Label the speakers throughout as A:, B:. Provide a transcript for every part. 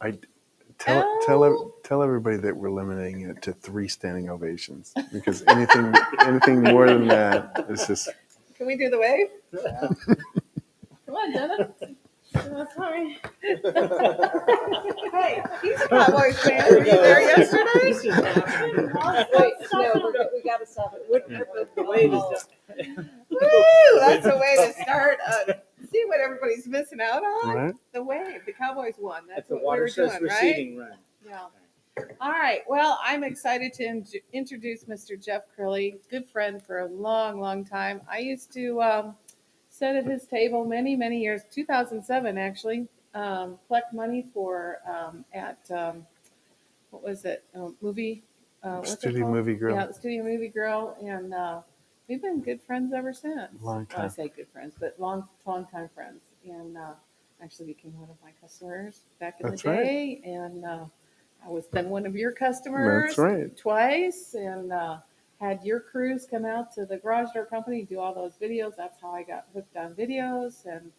A: I
B: Oh.
A: tell everybody that we're limiting it to 3 standing ovations because anything more than that is just.
B: Can we do the wave? Come on, Jenna. Oh, sorry. Hey, he's a Cowboys fan. Were you there yesterday? Wait, no, we got to stop it. The wave is just. Woo! That's a way to start. See what everybody's missing out on?
A: Right.
B: The wave. The Cowboys won. That's
C: the
B: what we
C: water
B: were
C: starts
B: doing, right?
C: receding, right?
B: Yeah. All right. Well, I'm excited to introduce Mr. Jeff Crilley, good friend for a long, long time. I used to sit at his table many, many years, 2007 actually, collect money for what was it, movie? What's it
A: Studio
B: called?
A: Movie Grill.
B: Yeah, the Studio Movie Grill, and we've been good friends ever since.
A: Long time.
B: Well, I say good friends, but long time friends, and actually became one of my customers back in
A: That's
B: the day, and I was then one of your customers.
A: That's right.
B: Twice, and had your crews come out to the garage door company, do all those videos. That's how I got hooked on videos, and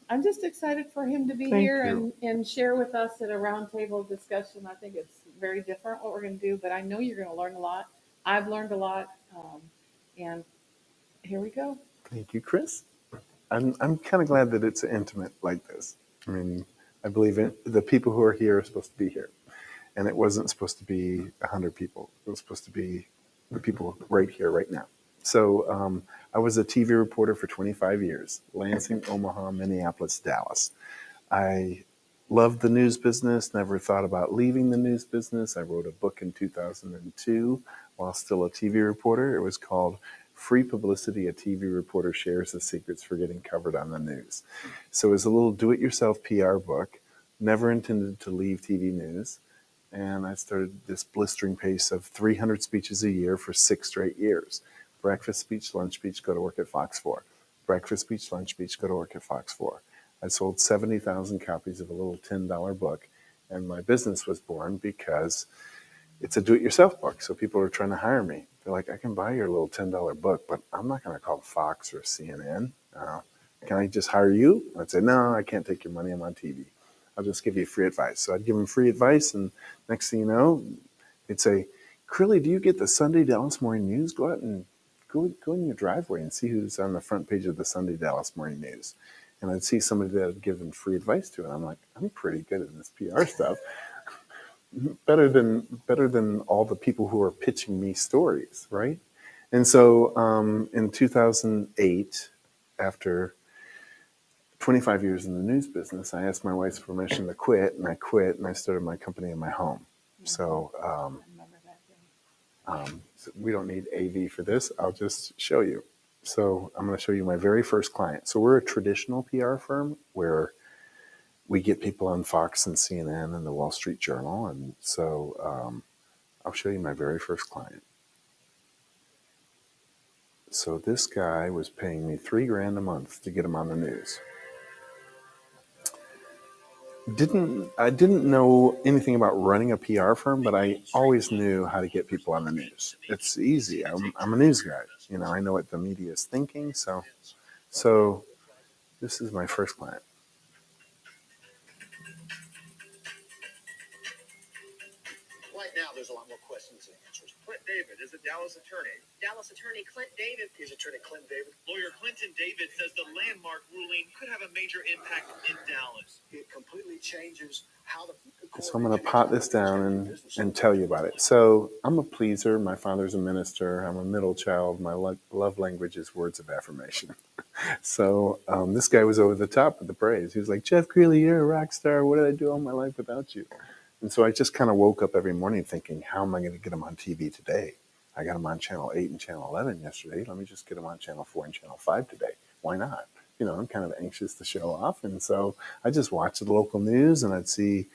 B: I'm just excited for him to be
A: Thank
B: here
A: you.
B: and share with us at a roundtable discussion. I think it's very different what we're going to do, but I know you're going to learn a lot. I've learned a lot, and here we go.
A: Thank you, Chris. I'm kind of glad that it's intimate like this. I mean, I believe the people who are here are supposed to be here, and it wasn't supposed to be 100 people. It was supposed to be the people right here, right now. So I was a TV reporter for 25 years, Lansing, Omaha, Minneapolis, Dallas. I loved the news business, never thought about leaving the news business. I wrote a book in 2002 while still a TV reporter. It was called Free Publicity, a TV Reporter Shares the Secrets for Getting Covered on the News. So it was a little do-it-yourself PR book, never intended to leave TV news. And I started this blistering pace of 300 speeches a year for 6 straight years. Breakfast speech, lunch speech, go to work at Fox 4. Breakfast speech, lunch speech, go to work at Fox 4. I sold 70,000 copies of a little $10 book, and my business was born because it's a do-it-yourself book. So people are trying to hire me. They're like, I can buy your little $10 book, but I'm not going to call Fox or CNN. Can I just hire you? I'd say, no, I can't take your money. I'm on TV. I'll just give you free advice. So I'd give them free advice, and next thing you know, they'd say, Crilley, do you get the Sunday Dallas Morning News? Go out and go in your driveway and see who's on the front page of the Sunday Dallas Morning News. And I'd see somebody that I'd give them free advice to, and I'm like, I'm pretty good at this PR stuff. better than all the people who are pitching me stories, right? And so in 2008, after 25 years in the news business, I asked my wife's permission to quit, and I quit, and I started my company in my home. So, so we don't need AV for this. I'll just show you. So I'm going to show you my very first client. So we're a traditional PR firm where we get people on Fox and CNN and the Wall Street Journal. And so I'll show you my very first client. So this guy was paying me $3,000 a month to get him on the news. I didn't know anything about running a PR firm, but I always knew how to get people on the news. It's easy. I'm a news guy. You know, I know what the media is thinking. So this is my first client.
D: Right now, there's a lot more questions than answers. Clint David is a Dallas attorney.
E: Dallas attorney Clint David.
D: He's attorney Clint David.
F: Lawyer Clinton David says the landmark ruling could have a major impact in Dallas.
D: It completely changes how the
A: So I'm going to pot this down and tell you about it. So I'm a pleaser. My father's a minister. I'm a middle child. My love language is words of affirmation. So this guy was over the top with the praise. He was like, Jeff Crilley, you're a rock star. What did I do all my life without you? And so I just kind of woke up every morning thinking, how am I going to get him on TV today? I got him on Channel 8 and Channel 11 yesterday. Let me just get him on Channel 4 and Channel 5 today. Why not? You know, I'm kind of anxious to show off. And so I just watched the local news, and I'd see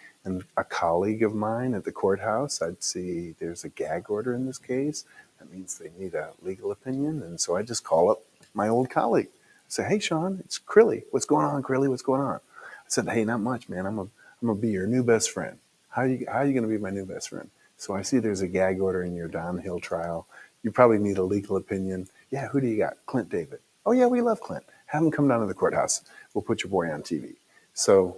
A: a colleague of mine at the courthouse. I'd see there's a gag order in this case. That means they need a legal opinion. And so I just call up my old colleague. I say, hey, Sean, it's Crilley. What's going on, Crilley? What's going on? I said, hey, not much, man. I'm gonna be your new best friend. How are you going to be my new best friend? So I see there's a gag order in your Don Hill trial. You probably need a legal opinion. Yeah, who do you got? Clint David. Oh, yeah, we love Clint. Have him come down to the courthouse. We'll put your boy on TV. So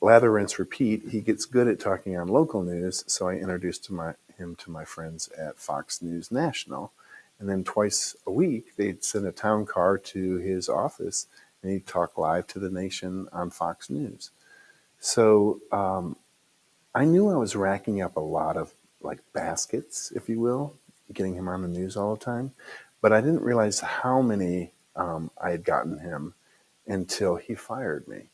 A: lather, rinse, repeat. He gets good at talking on local news, so I introduced him to my friends at Fox News National. And then twice a week, they'd send a town car to his office, and he'd talk live to the nation on Fox News. So I knew I was racking up a lot of like baskets, if you will, getting him on the news all the time. But I didn't realize how many I had gotten him until he fired me.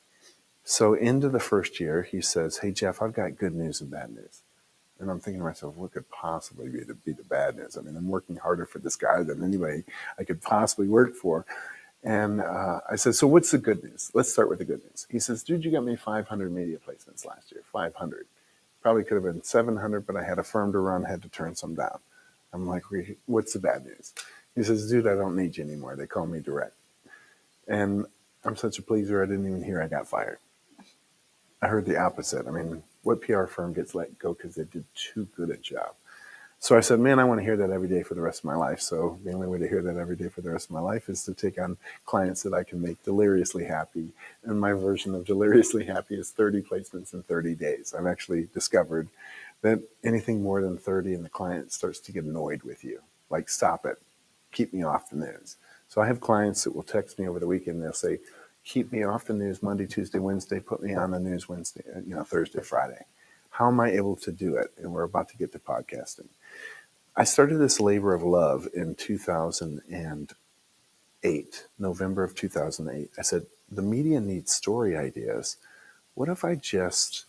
A: So into the first year, he says, "Hey, Jeff, I've got good news and bad news." And I'm thinking to myself, what could possibly be the bad news? I mean, I'm working harder for this guy than anybody I could possibly work for. And I said, "So what's the good news? Let's start with the good news." He says, "Dude, you got me 500 media placements last year, 500. Probably could have been 700, but I had a firm to run, had to turn some down." I'm like, "What's the bad news?" He says, "Dude, I don't need you anymore. They call me direct." And I'm such a pleaser, I didn't even hear I got fired. I heard the opposite. I mean, what PR firm gets let go because they did too good a job? So I said, "Man, I want to hear that every day for the rest of my life." So the only way to hear that every day for the rest of my life is to take on clients that I can make deliriously happy. And my version of deliriously happy is 30 placements in 30 days. I've actually discovered that anything more than 30 and the client starts to get annoyed with you. Like, stop it. Keep me off the news. So I have clients that will text me over the weekend. They'll say, "Keep me off the news Monday, Tuesday, Wednesday. Put me on the news Wednesday, Thursday, Friday." How am I able to do it? And we're about to get to podcasting. I started this labor of love in 2008, November of 2008. I said, the media needs story ideas. What if I just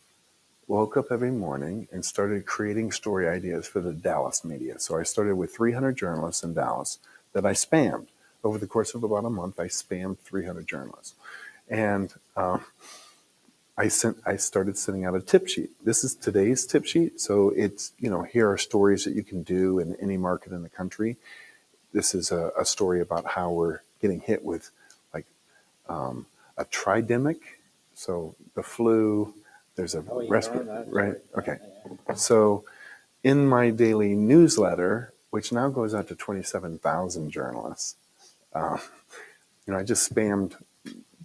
A: woke up every morning and started creating story ideas for the Dallas media? So I started with 300 journalists in Dallas that I spammed. Over the course of about a month, I spammed 300 journalists. And I started sending out a tip sheet. This is today's tip sheet. So it's, here are stories that you can do in any market in the country. This is a story about how we're getting hit with like a tridemic. So the flu, there's a respiratory, right? Okay. So in my daily newsletter, which now goes out to 27,000 journalists, I just spammed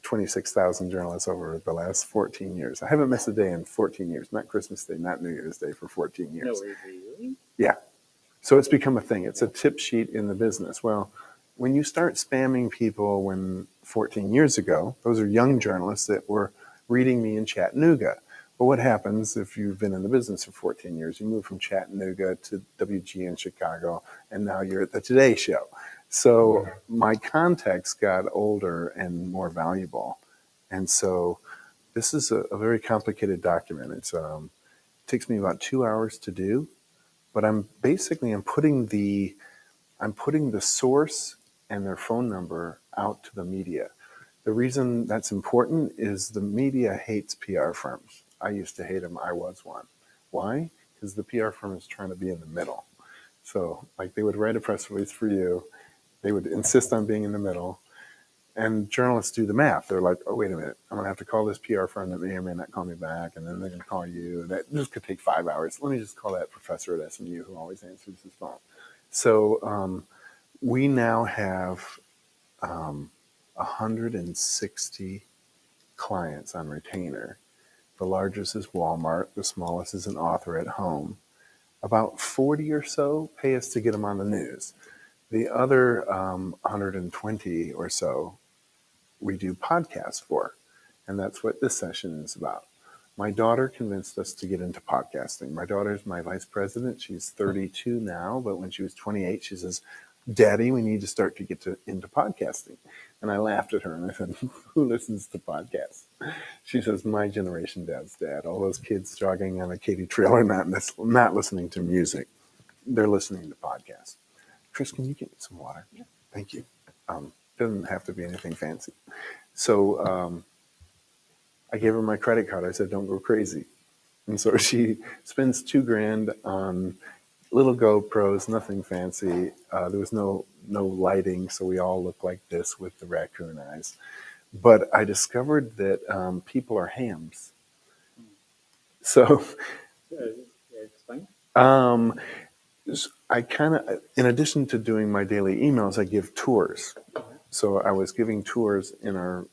A: 26,000 journalists over the last 14 years. I haven't missed a day in 14 years, not Christmas Day, not New Year's Day for 14 years.
C: No, really?
A: Yeah. So it's become a thing. It's a tip sheet in the business. Well, when you start spamming people 14 years ago, those are young journalists that were reading me in Chattanooga. But what happens if you've been in the business for 14 years? You move from Chattanooga to WG in Chicago, and now you're at the Today Show. So my contacts got older and more valuable. And so this is a very complicated document. It takes me about 2 hours to do, but I'm putting the source and their phone number out to the media. The reason that's important is the media hates PR firms. I used to hate them. I was one. Why? Because the PR firm is trying to be in the middle. So like they would write a press release for you. They would insist on being in the middle. And journalists do the math. They're like, "Oh, wait a minute. I'm going to have to call this PR firm that may or may not call me back. And then they're going to call you. That just could take 5 hours. Let me just call that professor at SMU who always answers his phone." So we now have 160 clients on retainer. The largest is Walmart. The smallest is an author at home. About 40 or so pay us to get them on the news. The other 120 or so we do podcasts for. And that's what this session is about. My daughter convinced us to get into podcasting. My daughter's my vice president. She's 32 now, but when she was 28, she says, "Daddy, we need to start to get into podcasting." And I laughed at her and I said, "Who listens to podcasts?" She says, "My generation dad's dad. All those kids jogging on a Katy trail are not listening to music. They're listening to podcasts." Chris, can you get me some water? Yeah. Thank you. Doesn't have to be anything fancy. So I gave her my credit card. I said, "Don't go crazy." And so she spends $2,000 on little GoPros, nothing fancy. There was no lighting, so we all look like this with the raccoon eyes. But I discovered that people are hams. So
C: Explain.
A: I kind of, in addition to doing my daily emails, I give tours. So I was giving tours in our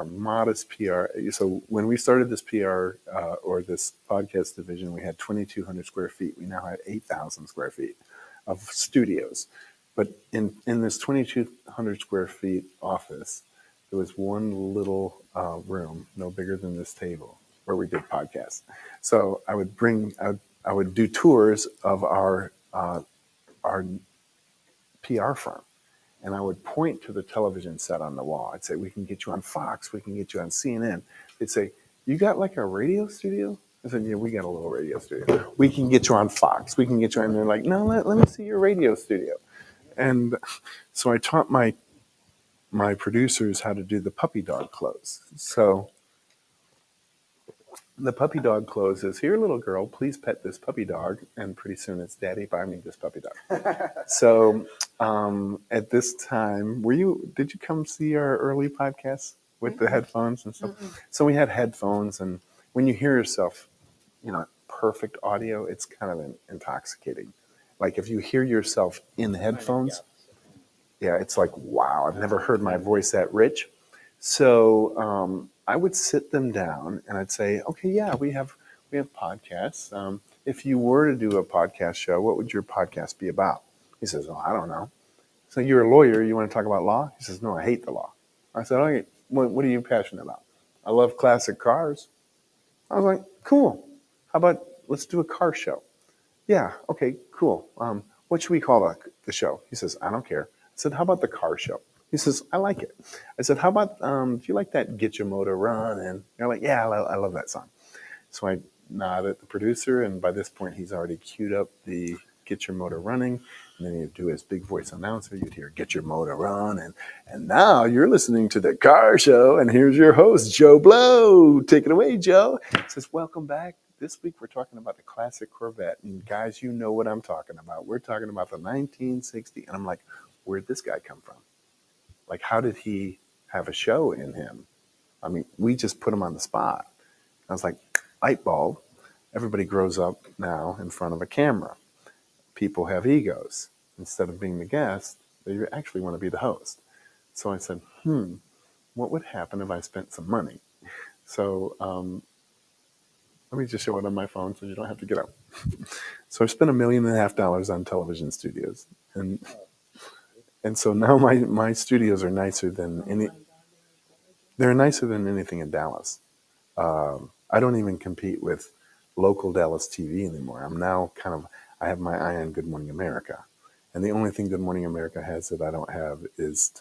A: modest PR. So when we started this PR or this podcast division, we had 2,200 square feet. We now have 8,000 square feet of studios. But in this 2,200 square feet office, there was one little room, no bigger than this table, where we did podcasts. So I would do tours of our PR firm, and I would point to the television set on the wall. I'd say, "We can get you on Fox. We can get you on CNN." They'd say, "You got like a radio studio?" I said, "Yeah, we got a little radio studio. We can get you on Fox. We can get you on." And they're like, "No, let me see your radio studio." And so I taught my producers how to do the puppy dog close. So the puppy dog close is, "Here, little girl, please pet this puppy dog." And pretty soon it's, "Daddy, buy me this puppy dog." So at this time, did you come see our early podcasts with the headphones and stuff? So we had headphones, and when you hear yourself, perfect audio, it's kind of intoxicating. Like if you hear yourself in headphones, yeah, it's like, wow, I've never heard my voice that rich. So I would sit them down and I'd say, "Okay, yeah, we have podcasts. If you were to do a podcast show, what would your podcast be about?" He says, "Oh, I don't know." "So you're a lawyer, you want to talk about law?" He says, "No, I hate the law." I said, "Okay, what are you passionate about?" "I love classic cars." I was like, "Cool. How about let's do a car show?" "Yeah, okay, cool. What should we call the show?" He says, "I don't care." I said, "How about the car show?" He says, "I like it." I said, "How about, do you like that Get Your Motor Run?" And they're like, "Yeah, I love that song." So I nod at the producer, and by this point, he's already queued up the Get Your Motor Running. And then he'd do his big voice announcer. You'd hear "Get Your Motor Run." And now you're listening to the car show. And here's your host, Joe Blow. Take it away, Joe. He says, "Welcome back. This week we're talking about the classic Corvette." And guys, you know what I'm talking about. We're talking about the 1960. And I'm like, where'd this guy come from? Like, how did he have a show in him? I mean, we just put him on the spot. I was like, light bulb. Everybody grows up now in front of a camera. People have egos. Instead of being the guest, they actually want to be the host. So I said, what would happen if I spent some money? So let me just show it on my phone so you don't have to get up. So I spent $1.5 million on television studios. And so now my studios are nicer than they're nicer than anything in Dallas. I don't even compete with local Dallas TV anymore. I'm now I have my eye on Good Morning America. And the only thing Good Morning America has that I don't have is,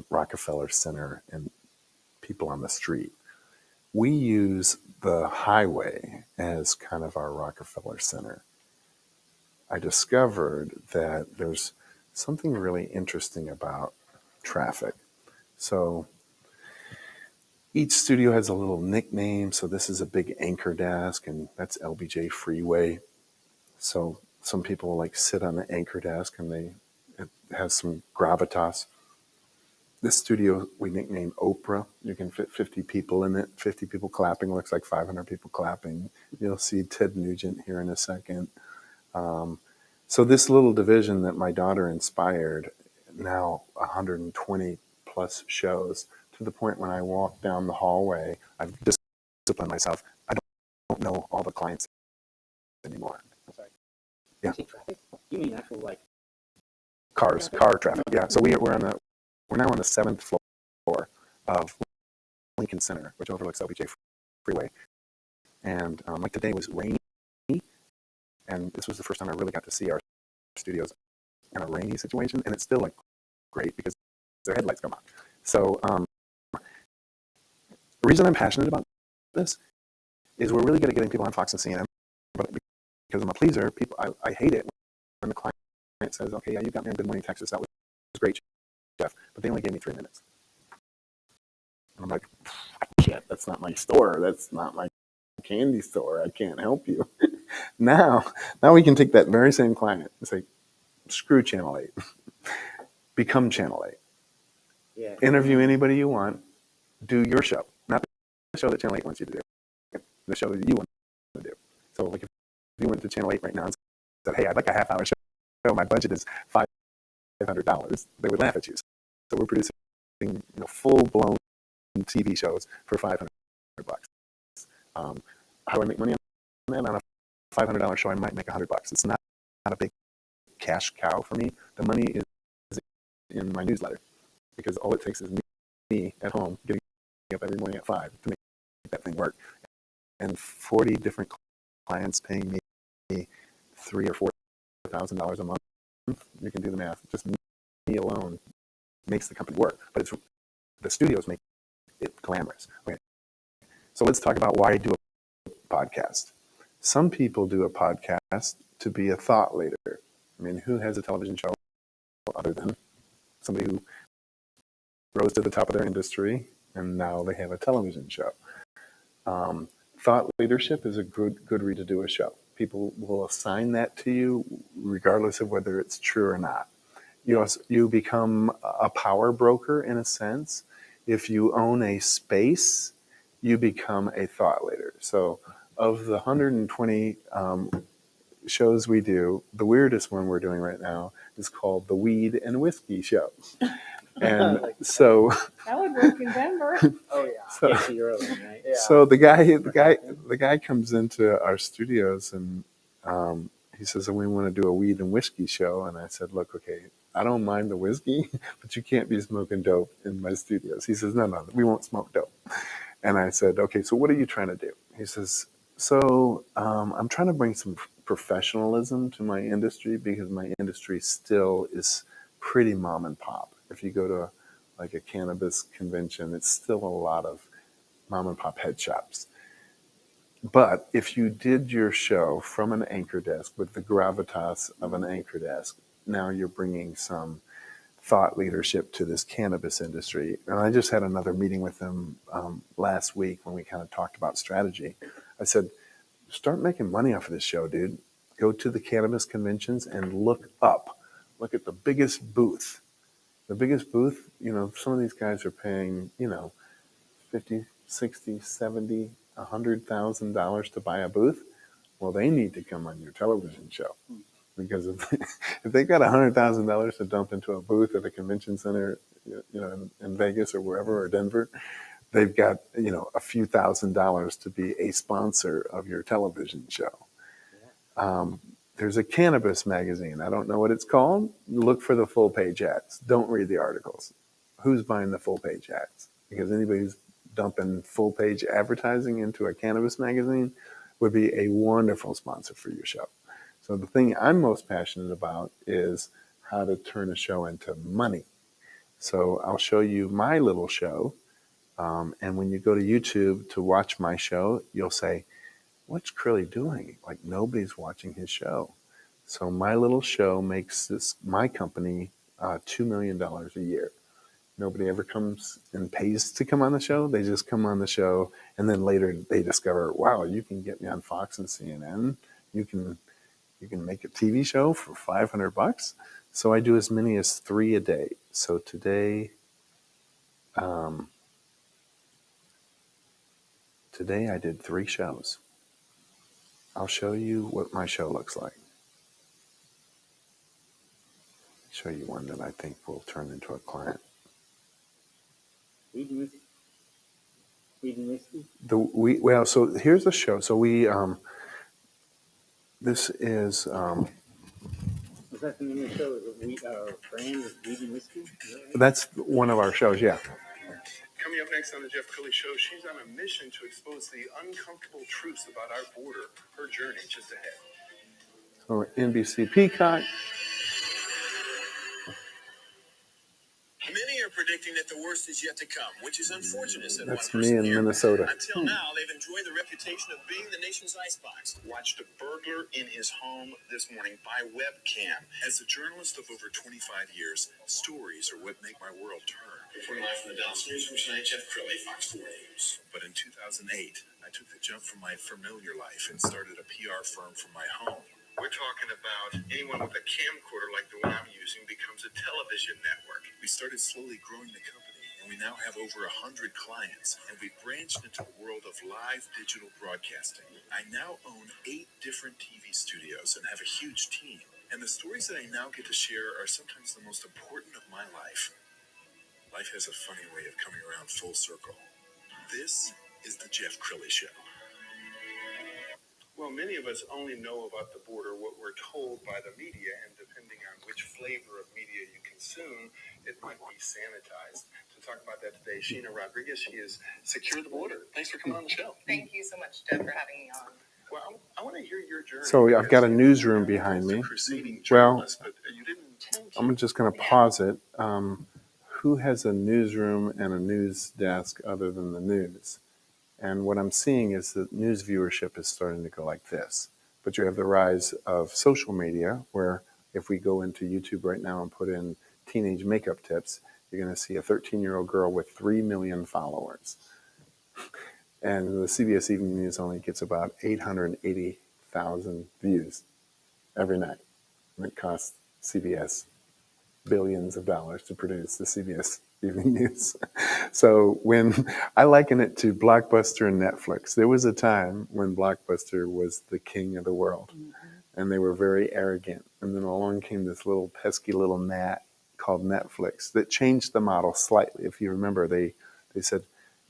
A: Rockefeller Center and people on the street. We use the highway as kind of our Rockefeller Center. I discovered that there's something really interesting about traffic. So each studio has a little nickname. So this is a big anchor desk, and that's LBJ Freeway. So some people like sit on the anchor desk, and it has some gravitas. This studio we nicknamed Oprah. You can fit 50 people in it. 50 people clapping looks like 500 people clapping. You'll see Ted Nugent here in a second. So this little division that my daughter inspired, now 120 plus shows, to the point when I walk down the hallway, I've disciplined myself. I don't know all the clients anymore.
C: I'm sorry.
A: Yeah.
C: You say traffic? You mean actual
A: Car traffic. Yeah. So we're now on the 7th floor of Lincoln Center, which overlooks LBJ Freeway. And like today was rainy, and this was the first time I really got to see our studios in a rainy situation, and it's still like great because their headlights come on. So the reason I'm passionate about this is we're really good at getting people on Fox and CNN, but because I'm a pleaser, I hate it when the client says, "Okay, yeah, you got me on Good Morning Texas. That was great, Jeff," but they only gave me 3 minutes. And I'm like, I can't. That's not my store. That's not my candy store. I can't help you. Now we can take that very same client and say, screw Channel 8. Become Channel 8.
C: Yeah.
A: Interview anybody you want. Do your show. Not the show that Channel 8 wants you to do. The show that you want to do. So like if you went to Channel 8 right now and said, "Hey, I'd like a half-hour show. My budget is $500. They would laugh at you. So we're producing, full-blown TV shows for $500. How do I make money on that? On a $500 show, I might make $100. It's not a big cash cow for me. The money is in my newsletter, because all it takes is me at home getting up every morning at 5 to make that thing work, and 40 different clients paying me $3,000 or $4,000 a month. You can do the math. Just me alone makes the company work, but it's the studios make it glamorous. Okay. So let's talk about why I do a podcast. Some people do a podcast to be a thought leader. I mean, who has a television show other than somebody who rose to the top of their industry and now they have a television show? Thought leadership is a good reason to do a show. People will assign that to you regardless of whether it's true or not. You become a power broker in a sense. If you own a space, you become a thought leader. So of the 120 shows we do, the weirdest one we're doing right now is called the Weed and Whiskey Show. And so
B: That would work in Denver.
C: Oh yeah.
A: So-
C: Casey Early, right? Yeah.
A: So the guy comes into our studios and he says, "We want to do a weed and whiskey show." And I said, "Look, okay, I don't mind the whiskey, but you can't be smoking dope in my studios." He says, "No, we won't smoke dope." And I said, "Okay, so what are you trying to do?" He says, "So I'm trying to bring some professionalism to my industry, because my industry still is pretty mom and pop. If you go to like a cannabis convention, it's still a lot of mom and pop head shops. But if you did your show from an anchor desk with the gravitas of an anchor desk, now you're bringing some thought leadership to this cannabis industry." And I just had another meeting with them last week when we kind of talked about strategy. I said, "Start making money off of this show, dude. Go to the cannabis conventions and look up. Look at the biggest booth. The biggest booth, some of these guys are paying, 50, 60, 70, $100,000 to buy a booth. Well, they need to come on your television show, because if they got $100,000 to dump into a booth at a convention center, in Vegas or wherever, or Denver, they've got, a few $1,000s to be a sponsor of your television show." There's a cannabis magazine. I don't know what it's called. Look for the full page ads. Don't read the articles. Who's buying the full page ads? Because anybody who's dumping full page advertising into a cannabis magazine would be a wonderful sponsor for your show. So the thing I'm most passionate about is how to turn a show into money. So I'll show you my little show. And when you go to YouTube to watch my show, you'll say, "What's Crilley doing? Like, nobody's watching his show." So my little show makes my company $2 million a year. Nobody ever comes and pays to come on the show. They just come on the show, and then later they discover, wow, you can get me on Fox and CNN. You can make a TV show for $500. So I do as many as 3 a day. So today I did 3 shows. I'll show you what my show looks like. Show you one that I think will turn into a client.
C: Weed and whiskey. Weed and whiskey.
A: So here's the show. So this is
C: Was that the name of the show? Weed, brand is Weed and whiskey.
A: that's one of our shows. Yeah.
D: Coming up next on the Jeff Crilley Show, she's on a mission to expose the uncomfortable truths about our border. Her journey just ahead.
A: So NBC Peacock.
F: Many are predicting that the worst is yet to come, which is unfortunate, said
A: That's
F: one
A: me
F: person
A: in
F: here.
A: Minnesota.
F: Until now, they've enjoyed the reputation of being the nation's icebox.
D: Watched a burglar in his home this morning by webcam.
F: As a journalist of over 25 years, stories are what make my world turn.
D: Reporting live from the Dallas newsroom tonight, Jeff Crilley, Fox 4 News.
F: But in 2008, I took the jump from my familiar life and started a PR firm from my home.
D: We're talking about anyone with a camcorder like the one I'm using becomes a television network.
F: We started slowly growing the company, and we now have over 100 clients, and we've branched into the world of live digital broadcasting. I now own 8 different TV studios and have a huge team, and the stories that I now get to share are sometimes the most important of my life. Life has a funny way of coming around full circle. This is the Jeff Crilley Show.
D: Well, many of us only know about the border what we're told by the media, and depending on which flavor of media you consume, it might be sanitized. To talk about that today, Sheena Rodriguez, she is Secure the Border. Thanks for coming on the show.
E: Thank you so much, Jeff, for having me on.
D: Well, I want to hear your journey.
A: So I've got a
D: because
A: newsroom
D: you're
A: behind
D: a
A: me.
D: crusading
A: Well,
D: journalist, but you didn't intend to.
A: I'm just going to pause it. Who has a newsroom and a news desk other than the news? And what I'm seeing is that news viewership is starting to go like this. But you have the rise of social media, where if we go into YouTube right now and put in teenage makeup tips, you're going to see a 13-year-old girl with 3 million followers. And the CBS Evening News only gets about 880,000 views every night. And it costs CBS billions of dollars to produce the CBS Evening News. So when I liken it to Blockbuster and Netflix, there was a time when Blockbuster was the king of the world, and they were very arrogant. And then along came this little pesky little gnat called Netflix that changed the model slightly. If you remember, they said,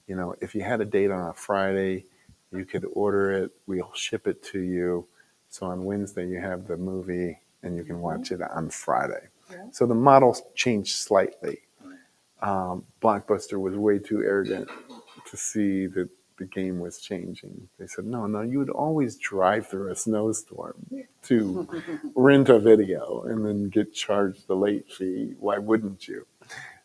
A: you know, if you had a date on a Friday, you could order it, we'll ship it to you. So on Wednesday, you have the movie and you can watch it on Friday.
B: Yeah.
A: So the model changed slightly. Blockbuster was way too arrogant to see that the game was changing. They said, no, you would always drive through a snowstorm to rent a video and then get charged the late fee. Why wouldn't you?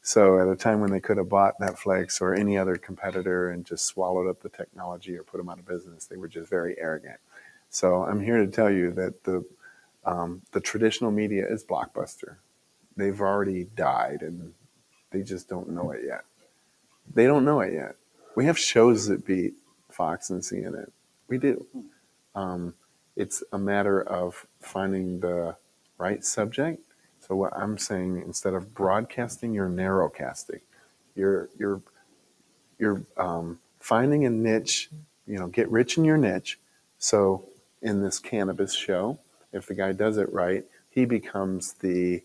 A: So at a time when they could have bought Netflix or any other competitor and just swallowed up the technology or put them out of business, they were just very arrogant. So I'm here to tell you that the traditional media is Blockbuster. They've already died and they just don't know it yet. They don't know it yet. We have shows that beat Fox and CNN. We do. It's a matter of finding the right subject. So what I'm saying, instead of broadcasting, you're narrowcasting. You're finding a niche. You know, get rich in your niche. So in this cannabis show, if the guy does it right, he becomes the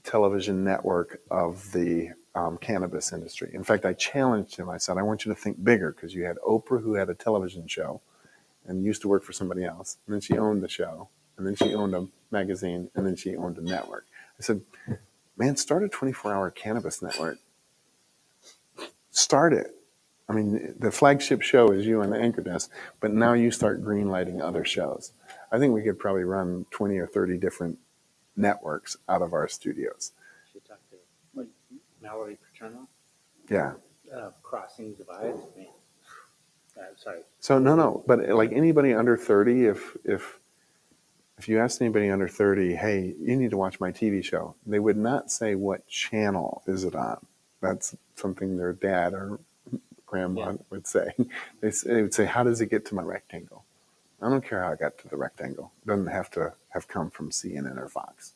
A: television network of the cannabis industry. In fact, I challenged him. I said, I want you to think bigger, because you had Oprah, who had a television show and used to work for somebody else. And then she owned the show. And then she owned a magazine. And then she owned a network. I said, man, start a 24-hour cannabis network. Start it. I mean, the flagship show is you on the anchor desk, but now you start greenlighting other shows. I think we could probably run 20 or 30 different networks out of our studios.
C: Should talk to Mallory Paterno.
A: Yeah.
C: Crossing divides, man. Sorry.
A: So no, but like anybody under 30, if you asked anybody under 30, hey, you need to watch my TV show, they would not say what channel is it on. That's something their dad or grandma would say. They would say, how does it get to my rectangle? I don't care how it got to the rectangle. It doesn't have to have come from CNN or Fox.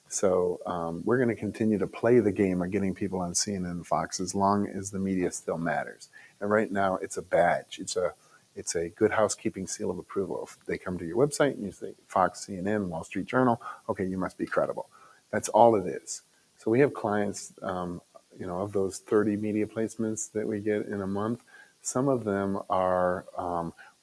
A: So we're going to continue to play the game of getting people on CNN and Fox as long as the media still matters. And right now, it's a badge. It's a good housekeeping seal of approval. If they come to your website and you say Fox, CNN, Wall Street Journal, okay, you must be credible. That's all it is. So we have clients, of those 30 media placements that we get in a month, some of them are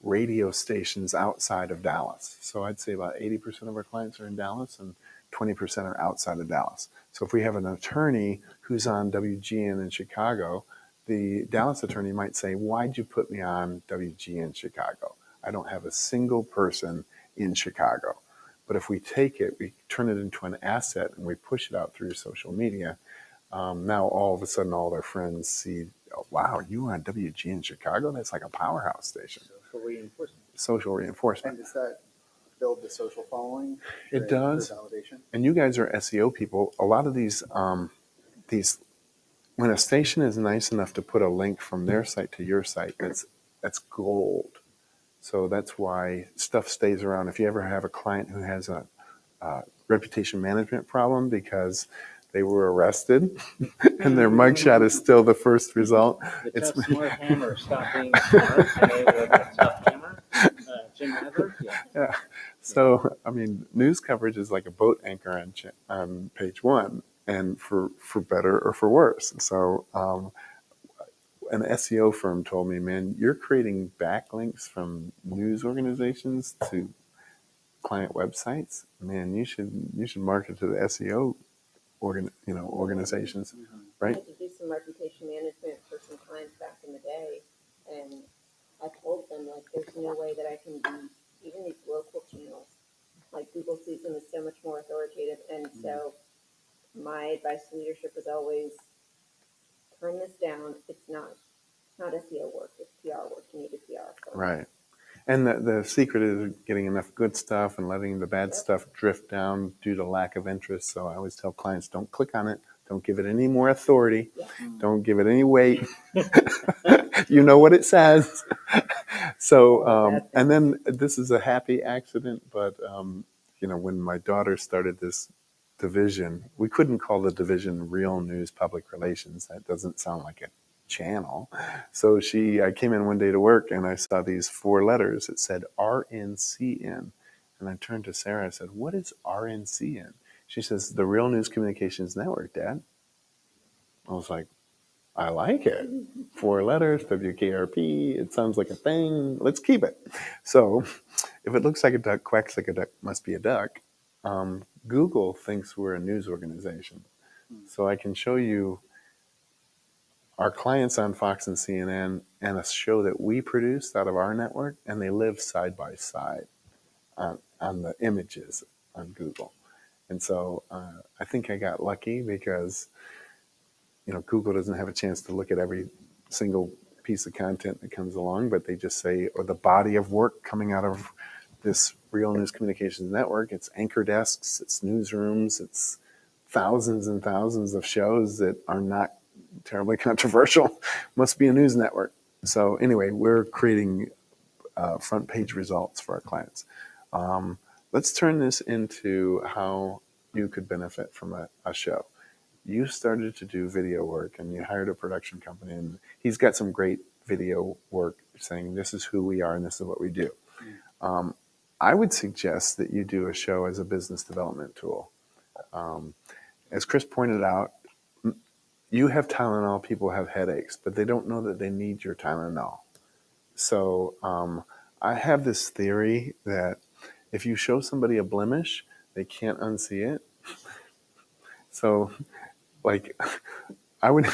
A: radio stations outside of Dallas. So I'd say about 80% of our clients are in Dallas and 20% are outside of Dallas. So if we have an attorney who's on WGN in Chicago, the Dallas attorney might say, why'd you put me on WGN Chicago? I don't have a single person in Chicago. But if we take it, we turn it into an asset and we push it out through social media, now all of a sudden all their friends see, oh, wow, you were on WGN Chicago? That's like a powerhouse station.
C: Social reinforcement.
A: Social reinforcement.
G: And does that build the social following?
A: It does.
G: For validation? And
A: you guys are SEO people. A lot of these, when a station is nice enough to put a link from their site to your site, that's gold. So that's why stuff stays around. If you ever have a client who has a reputation management problem because they were arrested and their mugshot is still the first result.
C: The tough smart hammer stopped being smart and they were the tough hammer. Jim Adler?
A: Yeah. So, I mean, news coverage is like a boat anchor on page one. and for better or for worse. So an SEO firm told me, man, you're creating backlinks from news organizations to client websites. Man, you should market to the SEO organizations,
H: I
A: right?
H: had to do some reputation management for some clients back in the day, and I told them, like, there's no way that I can be even these local channels. Like, Google sees them as so much more authoritative, and so my advice to leadership is always turn this down. It's not SEO work, it's PR work. You need a PR firm.
A: Right. And the secret is getting enough good stuff and letting the bad stuff drift down due to lack of interest. So I always tell clients, don't click on it. Don't give it any more authority.
H: Yeah.
A: Don't give it any weight. You know what it says. So, and then this is a happy accident, but, when my daughter started this division, we couldn't call the division Real News Public Relations. That doesn't sound like a channel. So I came in one day to work and I saw these 4 letters. It said RNCN. And I turned to Sarah. I said, what is RNCN? She says, the Real News Communications Network, Dad. I was like, I like it. 4 letters, WKRP. It sounds like a thing. Let's keep it. So if it looks like a duck, quacks like a duck, must be a duck. Google thinks we're a news organization. So I can show you our clients on Fox and CNN and a show that we produced out of our network, and they live side by side on the images on Google. And so I think I got lucky because Google doesn't have a chance to look at every single piece of content that comes along, but they just say, or the body of work coming out of this Real News Communications Network, it's anchor desks, it's newsrooms, it's thousands and thousands of shows that are not terribly controversial. Must be a news network. So anyway, we're creating front page results for our clients. Let's turn this into how you could benefit from a show. You started to do video work and you hired a production company, and he's got some great video work saying this is who we are and this is what we do. I would suggest that you do a show as a business development tool. As Chris pointed out, you have Tylenol, people have headaches, but they don't know that they need your Tylenol. So I have this theory that if you show somebody a blemish, they can't unsee it. So, like, I would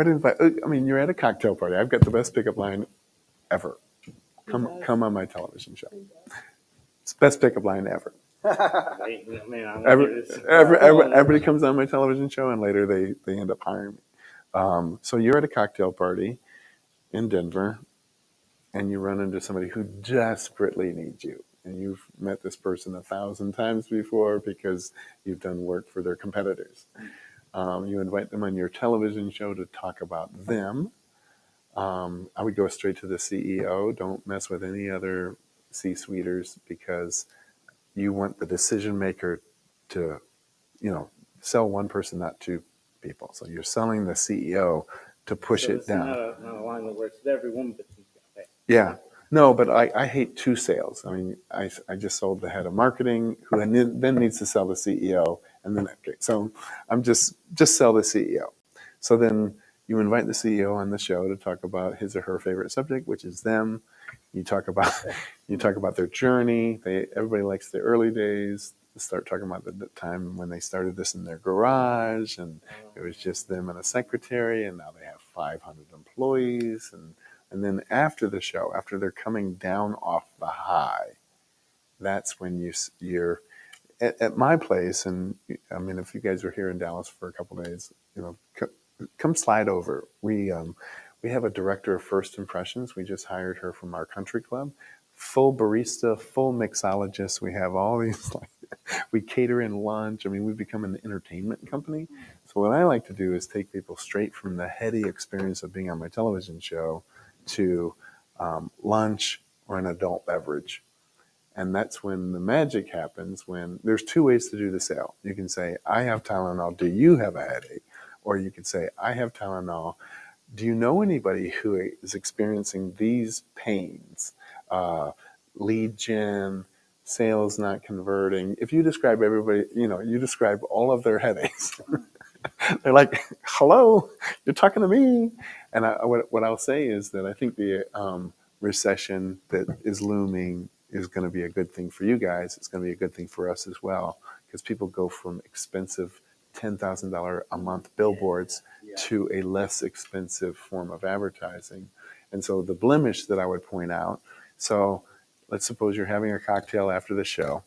A: invite. I mean, you're at a cocktail party. I've got the best pickup line ever. Come on my television show. It's the best pickup line ever. Everybody comes on my television show, and later they end up hiring me. So you're at a cocktail party in Denver, and you run into somebody who desperately needs you. And you've met this person 1,000 times before because you've done work for their competitors. You invite them on your television show to talk about them. I would go straight to the CEO. Don't mess with any other C-suiters because you want the decision maker to, sell one person, not 2 people. So you're selling the CEO to push it down.
C: Not a line that works with everyone, but he's got that.
A: Yeah. No, but I hate 2 sales. I mean, I just sold the head of marketing who then needs to sell the CEO. And then, okay, so I'm just sell the CEO. So then you invite the CEO on the show to talk about his or her favorite subject, which is them. You talk about their journey. Everybody likes the early days. Start talking about the time when they started this in their garage, and it was just them and a secretary, and now they have 500 employees. And then after the show, after they're coming down off the high, that's when you're at my place. And I mean, if you guys are here in Dallas for a couple of days, come slide over. We have a director of first impressions. We just hired her from our country club. Full barista, full mixologist. We have all these, we cater in lunch. I mean, we've become an entertainment company. So what I like to do is take people straight from the heady experience of being on my television show to lunch or an adult beverage. And that's when the magic happens, when there's 2 ways to do the sale. You can say, I have Tylenol. Do you have a headache? Or you could say, I have Tylenol. Do you know anybody who is experiencing these pains? Lead gen, sales not converting. If you describe everybody, you describe all of their headaches. They're like, hello, you're talking to me. And what I'll say is that I think the recession that is looming is going to be a good thing for you guys. It's going to be a good thing for us as well, because people go from expensive $10,000 a month billboards to a less expensive form of advertising. And so the blemish that I would point out, so let's suppose you're having a cocktail after the show.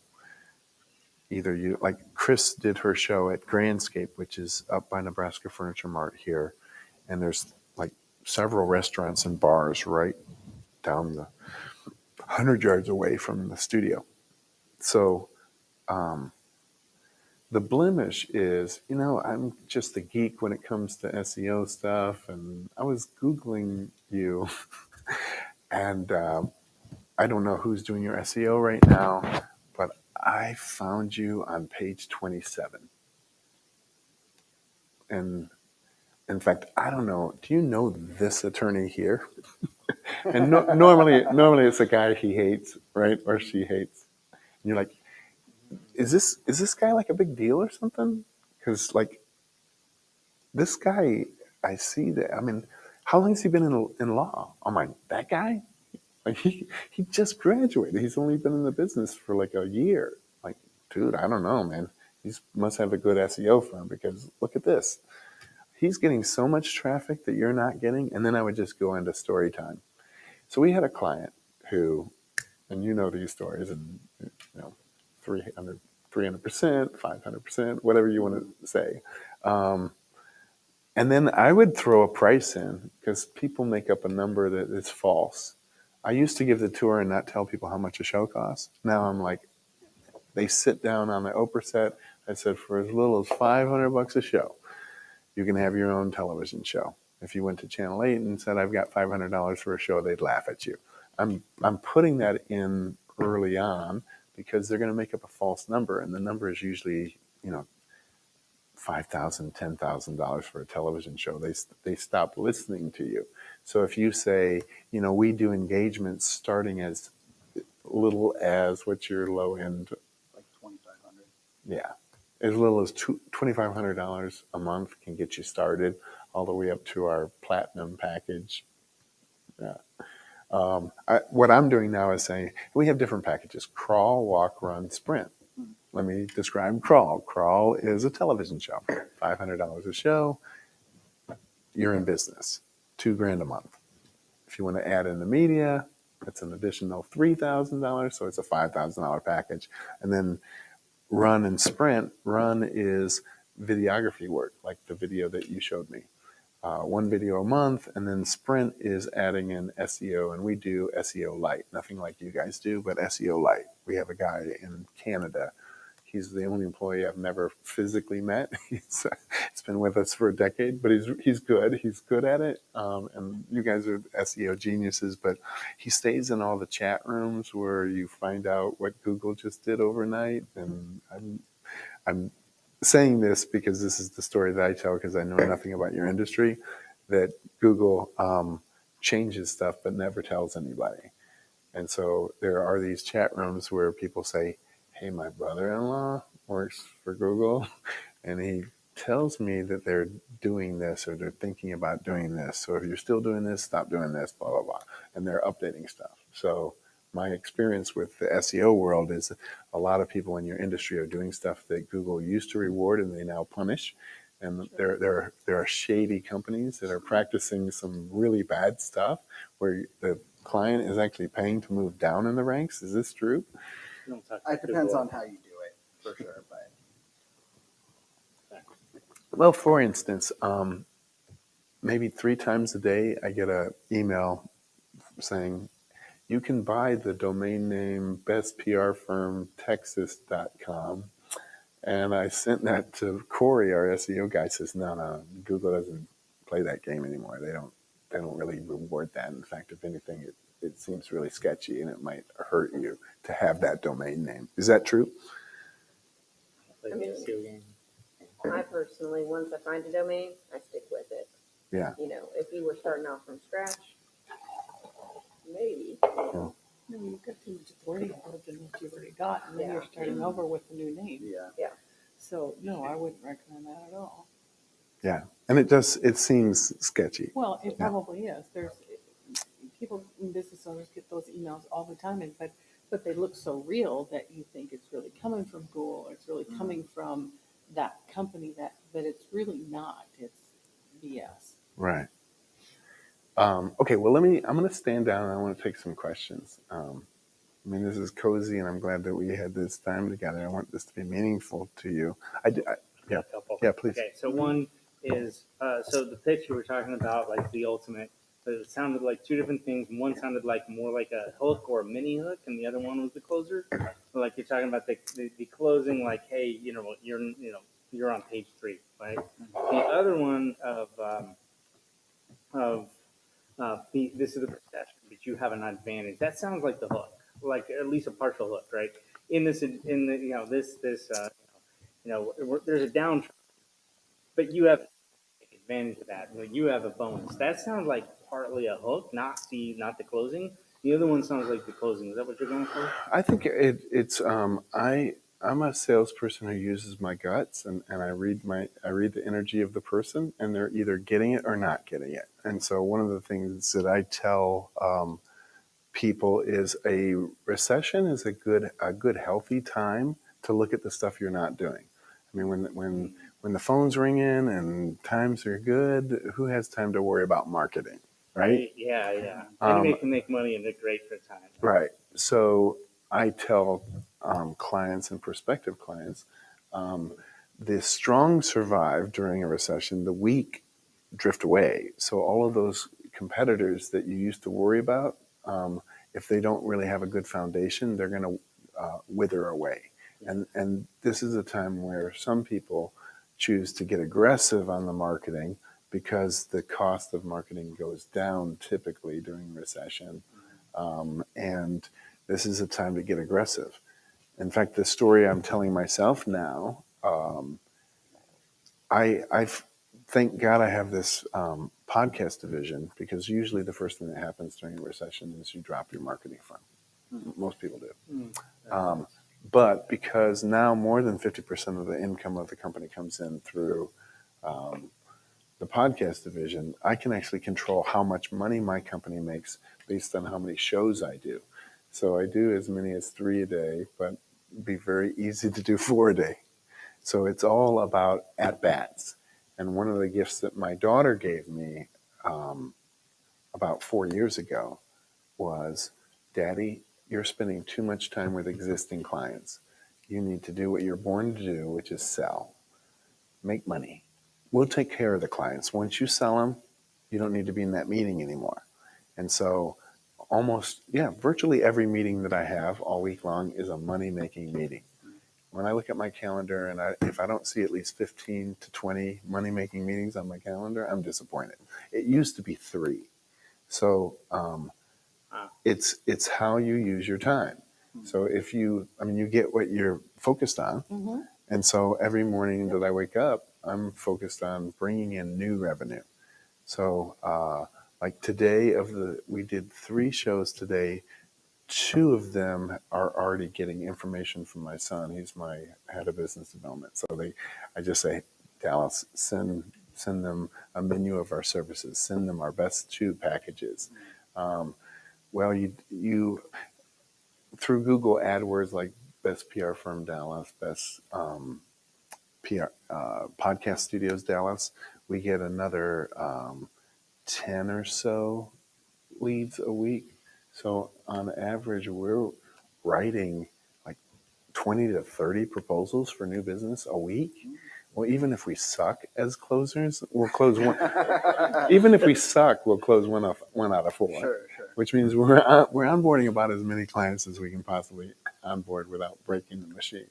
A: Either you, like Chris did her show at Grandscape, which is up by Nebraska Furniture Mart here, and there's like several restaurants and bars right down the 100 yards away from the studio. So the blemish is, I'm just a geek when it comes to SEO stuff, and I was Googling you, and I don't know who's doing your SEO right now, but I found you on page 27. And in fact, I don't know. Do you know this attorney here? And normally it's a guy he hates, right, or she hates. And you're like, is this guy like a big deal or something? Because like this guy, I see that. I mean, how long has he been in law? I'm like, that guy. Like he just graduated. He's only been in the business for like a year. Like, dude, I don't know, man. He must have a good SEO firm, because look at this. He's getting so much traffic that you're not getting. And then I would just go into story time. So we had a client who, and you know these stories, and 300%, 500%, whatever you want to say. And then I would throw a price in, because people make up a number that is false. I used to give the tour and not tell people how much a show costs. Now I'm like, they sit down on the Oprah set. I said, for as little as $500 a show, you can have your own television show. If you went to Channel 8 and said, I've got $500 for a show, they'd laugh at you. I'm putting that in early on, because they're going to make up a false number. And the number is usually, $5,000, $10,000 for a television show. They stop listening to you. So if you say, we do engagements starting as little as, what's your low end?
G: Like 2,500.
A: Yeah. As little as $2,500 a month can get you started, all the way up to our platinum package. Yeah. What I'm doing now is saying, we have different packages: crawl, walk, run, sprint. Let me describe crawl. Crawl is a television show, $500 a show. You're in business, $2,000 a month. If you want to add in the media, that's an additional $3,000. So it's a $5,000 package. And then run and sprint. Run is videography work, like the video that you showed me. One video a month. And then sprint is adding in SEO, and we do SEO light. Nothing like you guys do, but SEO light. We have a guy in Canada. He's the only employee I've never physically met. He's been with us for a decade, but he's good. He's good at it. And you guys are SEO geniuses, but he stays in all the chat rooms where you find out what Google just did overnight. And I'm saying this because this is the story that I tell, because I know nothing about your industry, that Google changes stuff but never tells anybody. And so there are these chat rooms where people say, hey, my brother-in-law works for Google, and he tells me that they're doing this, or they're thinking about doing this. So if you're still doing this, stop doing this, blah, blah, blah. And they're updating stuff. So my experience with the SEO world is a lot of people in your industry are doing stuff that Google used to reward and they now punish. And there are shady companies that are practicing some really bad stuff where the client is actually paying to move down in the ranks. Is this true?
G: It depends on how you do it, for sure. But
A: Well, for instance, maybe 3 times a day I get an email saying, you can buy the domain name bestprfirmtexas.com. And I sent that to Corey, our SEO guy. Says, no, Google doesn't play that game anymore. They don't really reward that. In fact, if anything, it seems really sketchy, and it might hurt you to have that domain name. Is that true?
C: Play the SEO game.
H: I personally, once I find a domain, I stick with it.
A: Yeah.
H: If you were starting off from scratch, maybe.
B: No, you've got too much authority involved in what you've already got, and then
H: Yeah.
B: you're starting over with a new name.
G: yeah.
H: Yeah.
B: So, no, I wouldn't recommend that at all.
A: Yeah, and it seems sketchy.
B: Well, it
A: Yeah.
B: probably is. There's people, business owners get those emails all the time, but they look so real that you think it's really coming from Google, or it's really coming from that company that it's really not. It's BS.
A: Right. Okay, well, I'm going to stand down and I want to take some questions. I mean, this is cozy, and I'm glad that we had this time together. I want this to be meaningful to you. Yeah,
C: A couple.
A: yeah, please.
C: Okay, so one is so the pitch you were talking about, like the ultimate. But it sounded like two different things. One sounded like more like a hook or a mini hook, and the other one was the closer. So like you're talking about the closing, like, hey, you're on page 3, right? The other one of this is the procession, but you have an advantage. That sounds like the hook, like at least a partial hook, right? In this, in the there's a downtrend, but you have advantage of that. You have a bonus. That sounds like partly a hook, not the closing. The other one sounds like the closing. Is that what you're going for?
A: I think it's I'm a salesperson who uses my guts, and I read the energy of the person, and they're either getting it or not getting it. And so one of the things that I tell people is a recession is a good healthy time to look at the stuff you're not doing. I mean, when the phone's ringing and times are good, who has time to worry about marketing, right?
C: Yeah. Anybody can make money, and they're great for time.
A: Right. So I tell clients and prospective clients, the strong survive during a recession, the weak drift away. So all of those competitors that you used to worry about, if they don't really have a good foundation, they're going to wither away. And this is a time where some people choose to get aggressive on the marketing because the cost of marketing goes down typically during recession. And this is a time to get aggressive. In fact, the story I'm telling myself now, I thank God I have this podcast division, because usually the first thing that happens during a recession is you drop your marketing fund. Most people do. But because now more than 50% of the income of the company comes in through the podcast division, I can actually control how much money my company makes based on how many shows I do. So I do as many as 3 a day, but it'd be very easy to do 4 a day. So it's all about at bats. And one of the gifts that my daughter gave me about 4 years ago was, Daddy, you're spending too much time with existing clients. You need to do what you're born to do, which is sell, make money. We'll take care of the clients. Once you sell them, you don't need to be in that meeting anymore. And so virtually every meeting that I have all week long is a money-making meeting. When I look at my calendar and if I don't see at least 15 to 20 money-making meetings on my calendar, I'm disappointed. It used to be 3. So it's how you use your time. So you get what you're focused on.
B: Mm-hmm.
A: And so every morning that I wake up, I'm focused on bringing in new revenue. So like today we did 3 shows today. 2 of them are already getting information from my son. He's my head of business development. So I just say, Dallas, send them a menu of our services. Send them our best 2 packages. Well, you through Google AdWords, like best PR firm Dallas, best PR podcast studios Dallas, we get another 10 or so leads a week. So on average, we're writing like 20 to 30 proposals for new business a week. Well, even if we suck as closers, we'll close one. Even if we suck, we'll close one out of 4.
G: Sure.
A: Which means we're onboarding about as many clients as we can possibly onboard without breaking the machine.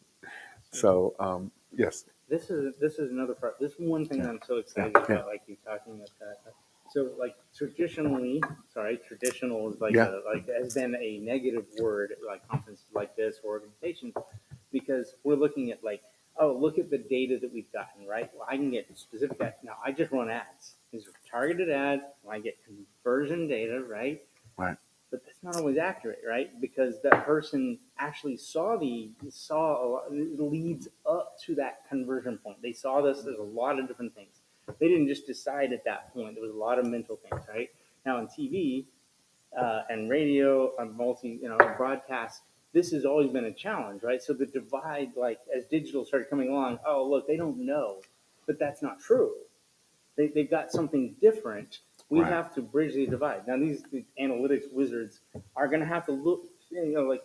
A: So yes.
C: This is another part. This one thing I'm so excited about, like you talking about that. So like traditional is like has been a negative word at like conferences like this or organizations, because we're looking at like, oh, look at the data that we've gotten, right? Well, I can get specific ads. Now I just run ads. These are targeted ads. I get conversion data, right?
A: Right.
C: But that's not always accurate, right? Because that person actually saw a lot, it leads up to that conversion point. They saw this. There's a lot of different things. They didn't just decide at that point. There was a lot of mental things, right? Now in TV and radio, broadcast, this has always been a challenge, right? So the divide, like as digital started coming along, oh look, they don't know, but that's not true. They've got something different. We
A: Right.
C: have to bridge the divide. Now these analytics wizards are going to have to look, like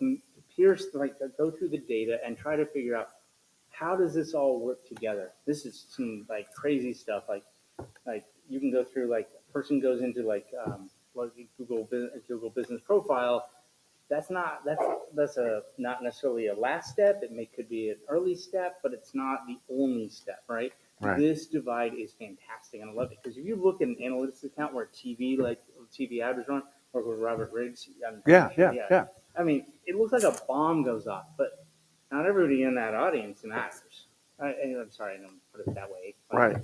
C: pierce, like go through the data and try to figure out how does this all work together. This is some like crazy stuff. Like you can go through, like a person goes into like Google business profile. That's not not necessarily a last step. Could be an early step, but it's not the only step, right?
A: Right.
C: This divide is fantastic, and I love it because if you look at an analytics account where TV ad is run, or with Robert Riggs,
A: Yeah.
C: I mean, it looks like a bomb goes off, but not everybody in that audience matters. I'm sorry, I don't put it that way.
A: Right.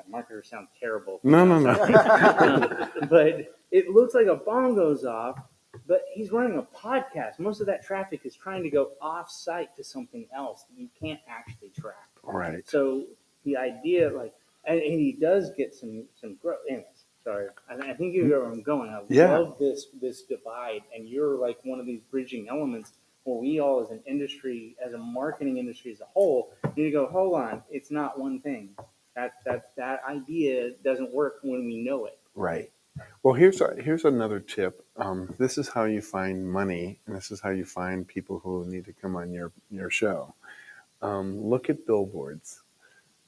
C: Marketers sound terrible.
A: No.
C: But it looks like a bomb goes off, but he's running a podcast. Most of that traffic is trying to go off site to something else that you can't actually track.
A: Right.
C: So the idea, and he does get some growth. Anyways, sorry. I think you know where I'm going. I love this divide, and you're like one of these bridging elements where we all, as an industry, as a marketing industry as a whole, need to go, hold on, it's not one thing. That idea doesn't work when we know it.
A: Right. Well, here's another tip. This is how you find money, and this is how you find people who need to come on your show. Look at billboards.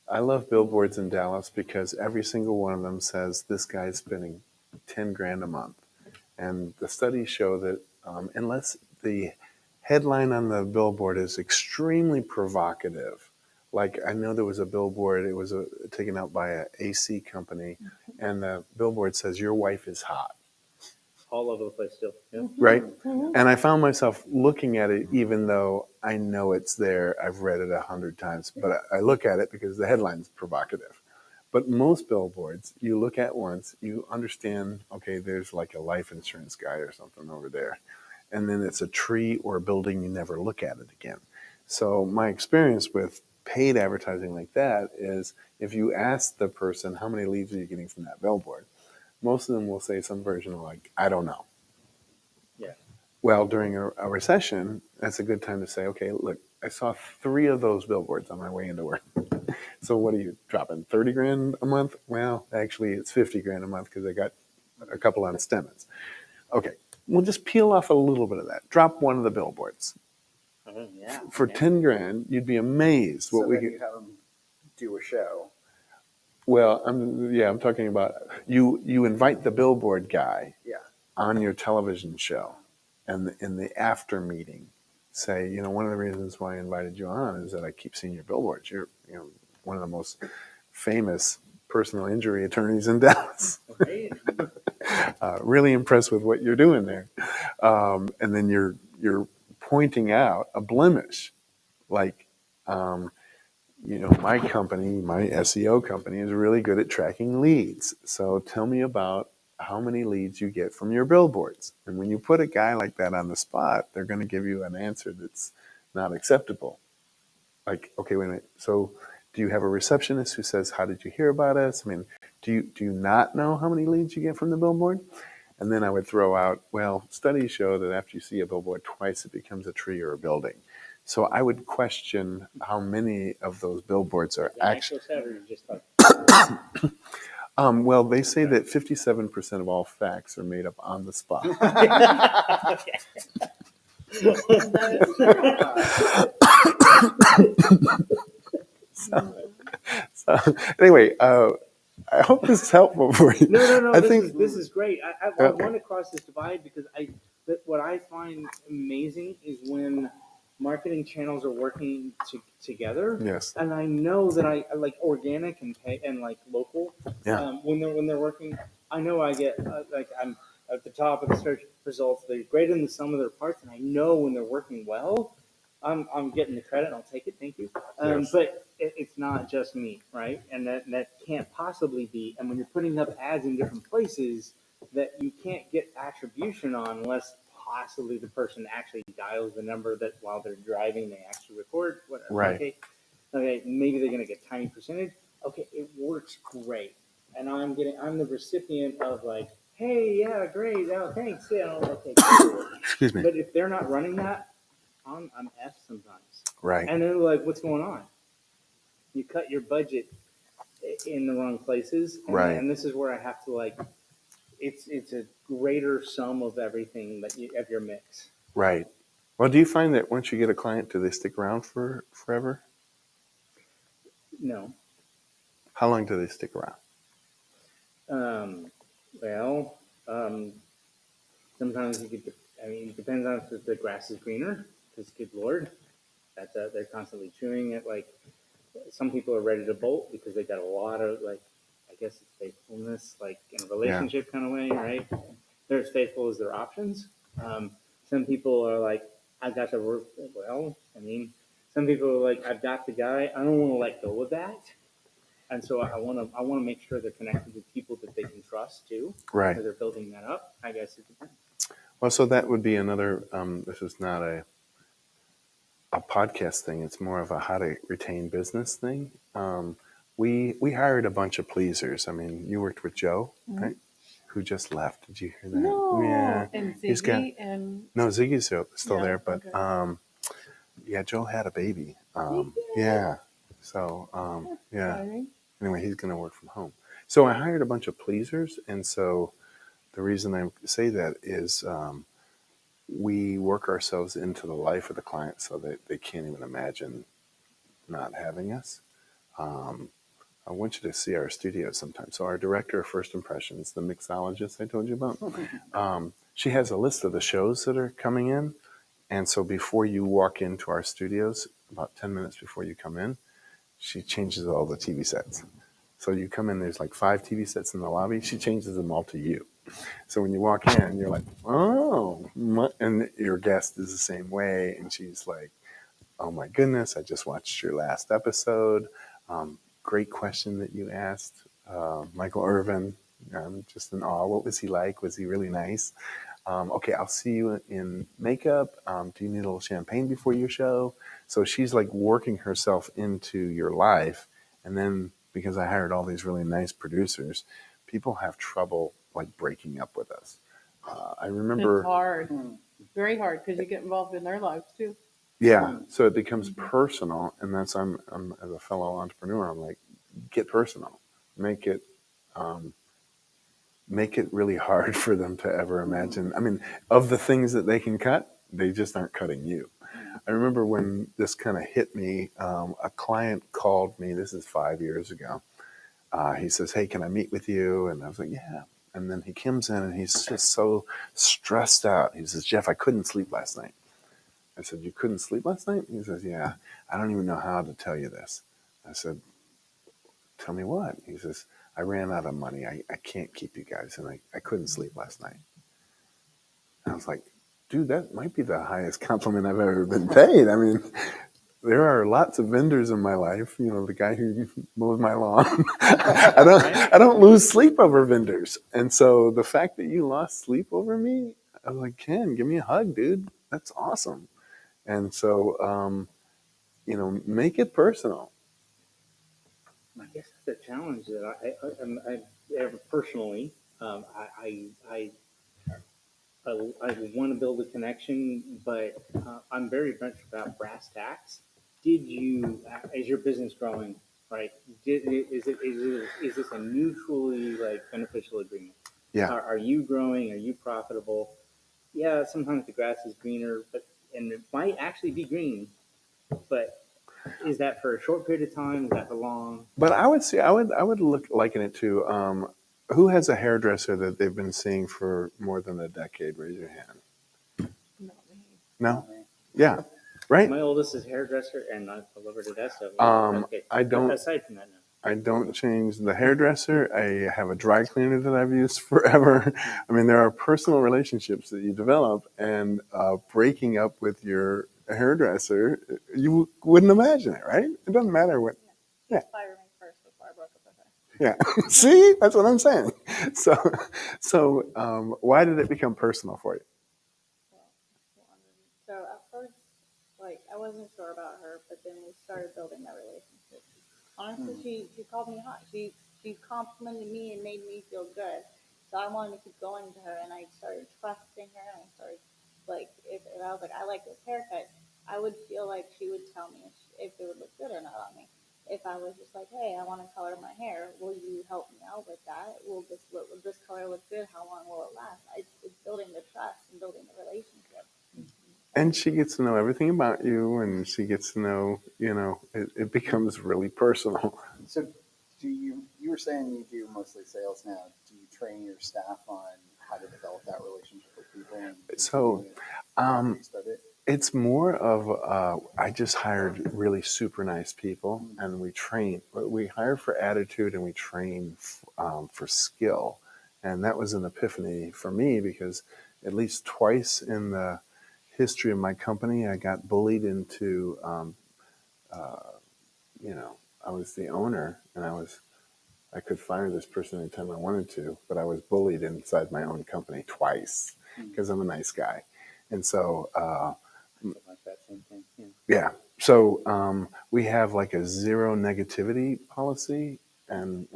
A: I love billboards in Dallas because every single one of them says this guy's spending $10,000 a month, and the studies show that unless the headline on the billboard is extremely provocative. Like I know there was a billboard, it was taken out by an AC company, and the billboard says, "Your wife is hot."
C: All over the place still. Yeah.
A: Right? And I found myself looking at it even though I know it's there. I've read it 100 times, but I look at it because the headline's provocative. But most billboards, you look at once, you understand, okay, there's like a life insurance guy or something over there. And then it's a tree or a building, you never look at it again. So my experience with paid advertising like that is if you ask the person, how many leads are you getting from that billboard? Most of them will say some version of like, I don't know.
C: Yeah.
A: Well, during a recession, that's a good time to say, okay, look, I saw 3 of those billboards on my way into work. So what are you dropping, 30 grand a month? Well, actually it's 50 grand a month because I got a couple on Stemmons. Okay, we'll just peel off a little bit of that. Drop one of the billboards.
C: Oh, yeah.
A: For 10 grand, you'd be amazed what
G: So
A: we
G: then
A: could.
G: you have them do a show.
A: Well, I'm talking about you invite the billboard guy
G: Yeah.
A: on your television show, and in the after meeting, say, one of the reasons why I invited you on is that I keep seeing your billboards. You're, one of the most famous personal injury attorneys in Dallas.
C: Okay.
A: Really impressed with what you're doing there, and then you're pointing out a blemish, like. My company, my SEO company, is really good at tracking leads. So tell me about how many leads you get from your billboards. And when you put a guy like that on the spot, they're going to give you an answer that's not acceptable. Like, okay, wait a minute. So do you have a receptionist who says, how did you hear about us? I mean, do you not know how many leads you get from the billboard? And then I would throw out, well, studies show that after you see a billboard twice, it becomes a tree or a building. So I would question how many of those billboards are actually.
C: Just like
A: Well, they say that 57% of all facts are made up on the spot. So anyway, I hope this is helpful for you.
C: No.
A: I
C: This
A: think
C: is great. I run across this divide because what I find amazing is when marketing channels are working together.
A: yes,
C: And I know that I like organic and pay and like local.
A: Yeah.
C: When they're working, I know I get I'm at the top of the search results. They're greater than the sum of their parts, and I know when they're working well, I'm getting the credit. I'll take it. Thank you.
A: Yes.
C: But it's not just me, right? And that can't possibly be. And when you're putting up ads in different places, that you can't get attribution on unless possibly the person actually dials the number that while they're driving they actually record. Whatever.
A: Right.
C: Okay. Maybe they're going to get a tiny percentage. okay, it works great, and I'm the recipient of like, hey, yeah, great, oh, thanks, yeah, okay, cool.
A: Excuse me.
C: But if they're not running that, I'm F sometimes,
A: Right.
C: and they're like, what's going on? You cut your budget in the wrong places,
A: Right.
C: and this is where I have to like, it's a greater sum of everything of your mix.
A: Right. Well, do you find that once you get a client, do they stick around for forever?
C: No.
A: How long do they stick around?
C: Well, sometimes you could. I mean, it depends on if the grass is greener. Because, good lord, they're constantly chewing it. Like some people are ready to bolt because they got a lot of like, I guess it's faithfulness, like in a
A: Yeah.
C: relationship kind of way, right? They're as faithful as their options. Some people are like, I got to work. Well, I mean, some people are like, I've got the guy. I don't want to let go of that. And so I want to make sure they're connected with people that they can trust too.
A: Right.
C: So they're building that up. I guess it depends.
A: Well, so that would be another. This is not a podcast thing. It's more of a how to retain business thing. We hired a bunch of pleasers. I mean, you worked with Joe, right? Who just left. Did you hear that?
B: No.
A: Yeah.
B: And
A: He's got
B: Ziggy and
A: no Ziggy's still
B: Yeah,
A: there, but
B: okay.
A: yeah, Joe had a baby.
B: He did?
A: Yeah. So yeah.
B: Exciting.
A: Anyway, he's going to work from home. So I hired a bunch of pleasers, and so the reason I say that is we work ourselves into the life of the client so that they can't even imagine not having us. Um, I want you to see our studio sometime. So our director of first impressions, the mixologist I told you about, she has a list of the shows that are coming in. And so before you walk into our studios, about 10 minutes before you come in, she changes all the TV sets. So you come in, there's like 5 TV sets in the lobby. She changes them all to you. So when you walk in, you're like, oh, and your guest is the same way. And she's like, oh my goodness, I just watched your last episode. Great question that you asked. Michael Irvin, I'm just in awe. What was he like? Was he really nice? Okay, I'll see you in makeup. Do you need a little champagne before your show? So she's like working herself into your life. And then because I hired all these really nice producers, people have trouble like breaking up with us. I remember.
B: It's hard. Very hard because you get involved in their lives too.
A: Yeah, so it becomes personal, and that's I'm as a fellow entrepreneur, I'm like, get personal, make it really hard for them to ever imagine. I mean, of the things that they can cut, they just aren't cutting you. I remember when this kind of hit me. A client called me. This is 5 years ago. He says, "Hey, can I meet with you?" And I was like, "Yeah." And then he comes in, and he's just so stressed out. He says, "Jeff, I couldn't sleep last night." I said, "You couldn't sleep last night?" He says, "Yeah, I don't even know how to tell you this." I said, "Tell me what?" He says, "I ran out of money. I can't keep you guys, and I couldn't sleep last night." And I was like, dude, that might be the highest compliment I've ever been paid. I mean, there are lots of vendors in my life. You know, the guy who mows my lawn. I don't lose sleep over vendors. And so the fact that you lost sleep over me, I was like, Ken, give me a hug, dude. That's awesome. And so, make it personal.
C: I guess that's a challenge that I ever personally. I want to build a connection, but I'm very much about brass tacks. Did you, is your business growing? Right? Is this a mutually like beneficial agreement?
A: Yeah.
C: Are you growing? Are you profitable? Yeah, sometimes the grass is greener, and it might actually be green, but is that for a short period of time? Is that for long?
A: But I would say I would liken it to who has a hairdresser that they've been seeing for more than a decade? Raise your hand.
B: Not me.
A: No? Yeah. Right?
C: My oldest is hairdresser, and I love her to death. So okay.
A: I don't
C: Aside from that, no.
A: I don't change the hairdresser. I have a dry cleaner that I've used forever. I mean, there are personal relationships that you develop, and breaking up with your hairdresser, you wouldn't imagine it, right? It doesn't matter what. Yeah.
B: Fired me first before I broke up with her.
A: Yeah. See, that's what I'm saying. So, why did it become personal for you?
I: So at first, like, I wasn't sure about her, but then we started building that relationship. Honestly, she called me hot. She complimented me and made me feel good. So I wanted to keep going to her, and I started trusting her. And I started like if I was like, I like this haircut, I would feel like she would tell me if it would look good or not on me. If I was just like, hey, I want to color my hair, will you help me out with that? Will this color look good? How long will it last? It's building the trust and building the relationship.
A: And she gets to know everything about you, and she gets to know, it becomes really personal.
G: So you were saying you do mostly sales now. Do you train your staff on how to develop that relationship with people and
A: So,
G: continue it
A: um,
G: after you start it?
A: it's more of I just hired really super nice people, and we train. We hire for attitude, and we train for skill, and that was an epiphany for me because at least twice in the history of my company, I got bullied into. I was the owner, and I could fire this person anytime I wanted to, but I was bullied inside my own company twice because I'm a nice guy, and so.
C: Like that same thing. Yeah.
A: Yeah. So we have like a zero negativity policy, and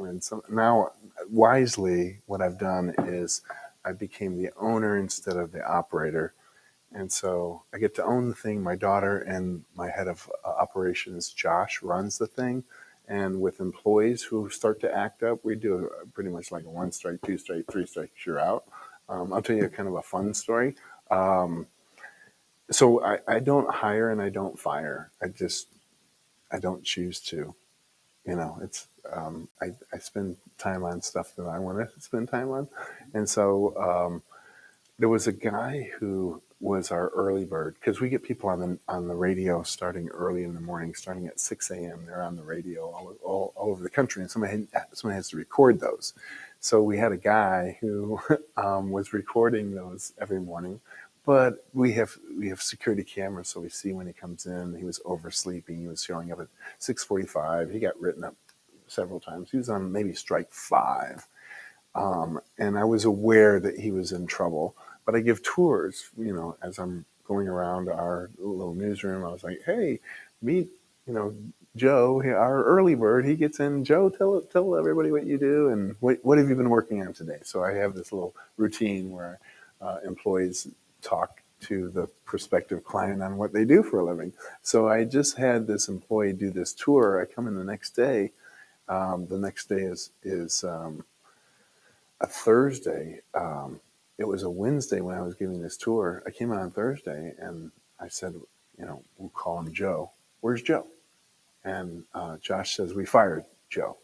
A: now wisely, what I've done is I became the owner instead of the operator, and so I get to own the thing. My daughter and my head of operations, Josh, runs the thing, and with employees who start to act up, we do pretty much like a 1 strike, 2 strike, 3 strikes, you're out. I'll tell you kind of a fun story. So I don't hire and I don't fire. I don't choose to. It's I spend time on stuff that I want to spend time on, and so there was a guy who was our early bird because we get people on the radio starting early in the morning, starting at 6 a.m. They're on the radio all over the country, and somebody has to record those. So we had a guy who was recording those every morning, but we have security cameras, so we see when he comes in. He was oversleeping. He was showing up at 6:45. He got written up several times. He was on maybe strike 5. And I was aware that he was in trouble. But I give tours, as I'm going around our little newsroom. I was like, hey, meet, Joe, our early bird. He gets in. Joe, tell everybody what you do and what have you been working on today. So I have this little routine where employees talk to the prospective client on what they do for a living. So I just had this employee do this tour. I come in the next day. The next day is a Thursday. It was a Wednesday when I was giving this tour. I came in on Thursday and I said, we'll call him Joe. Where's Joe? And Josh says, we fired Joe.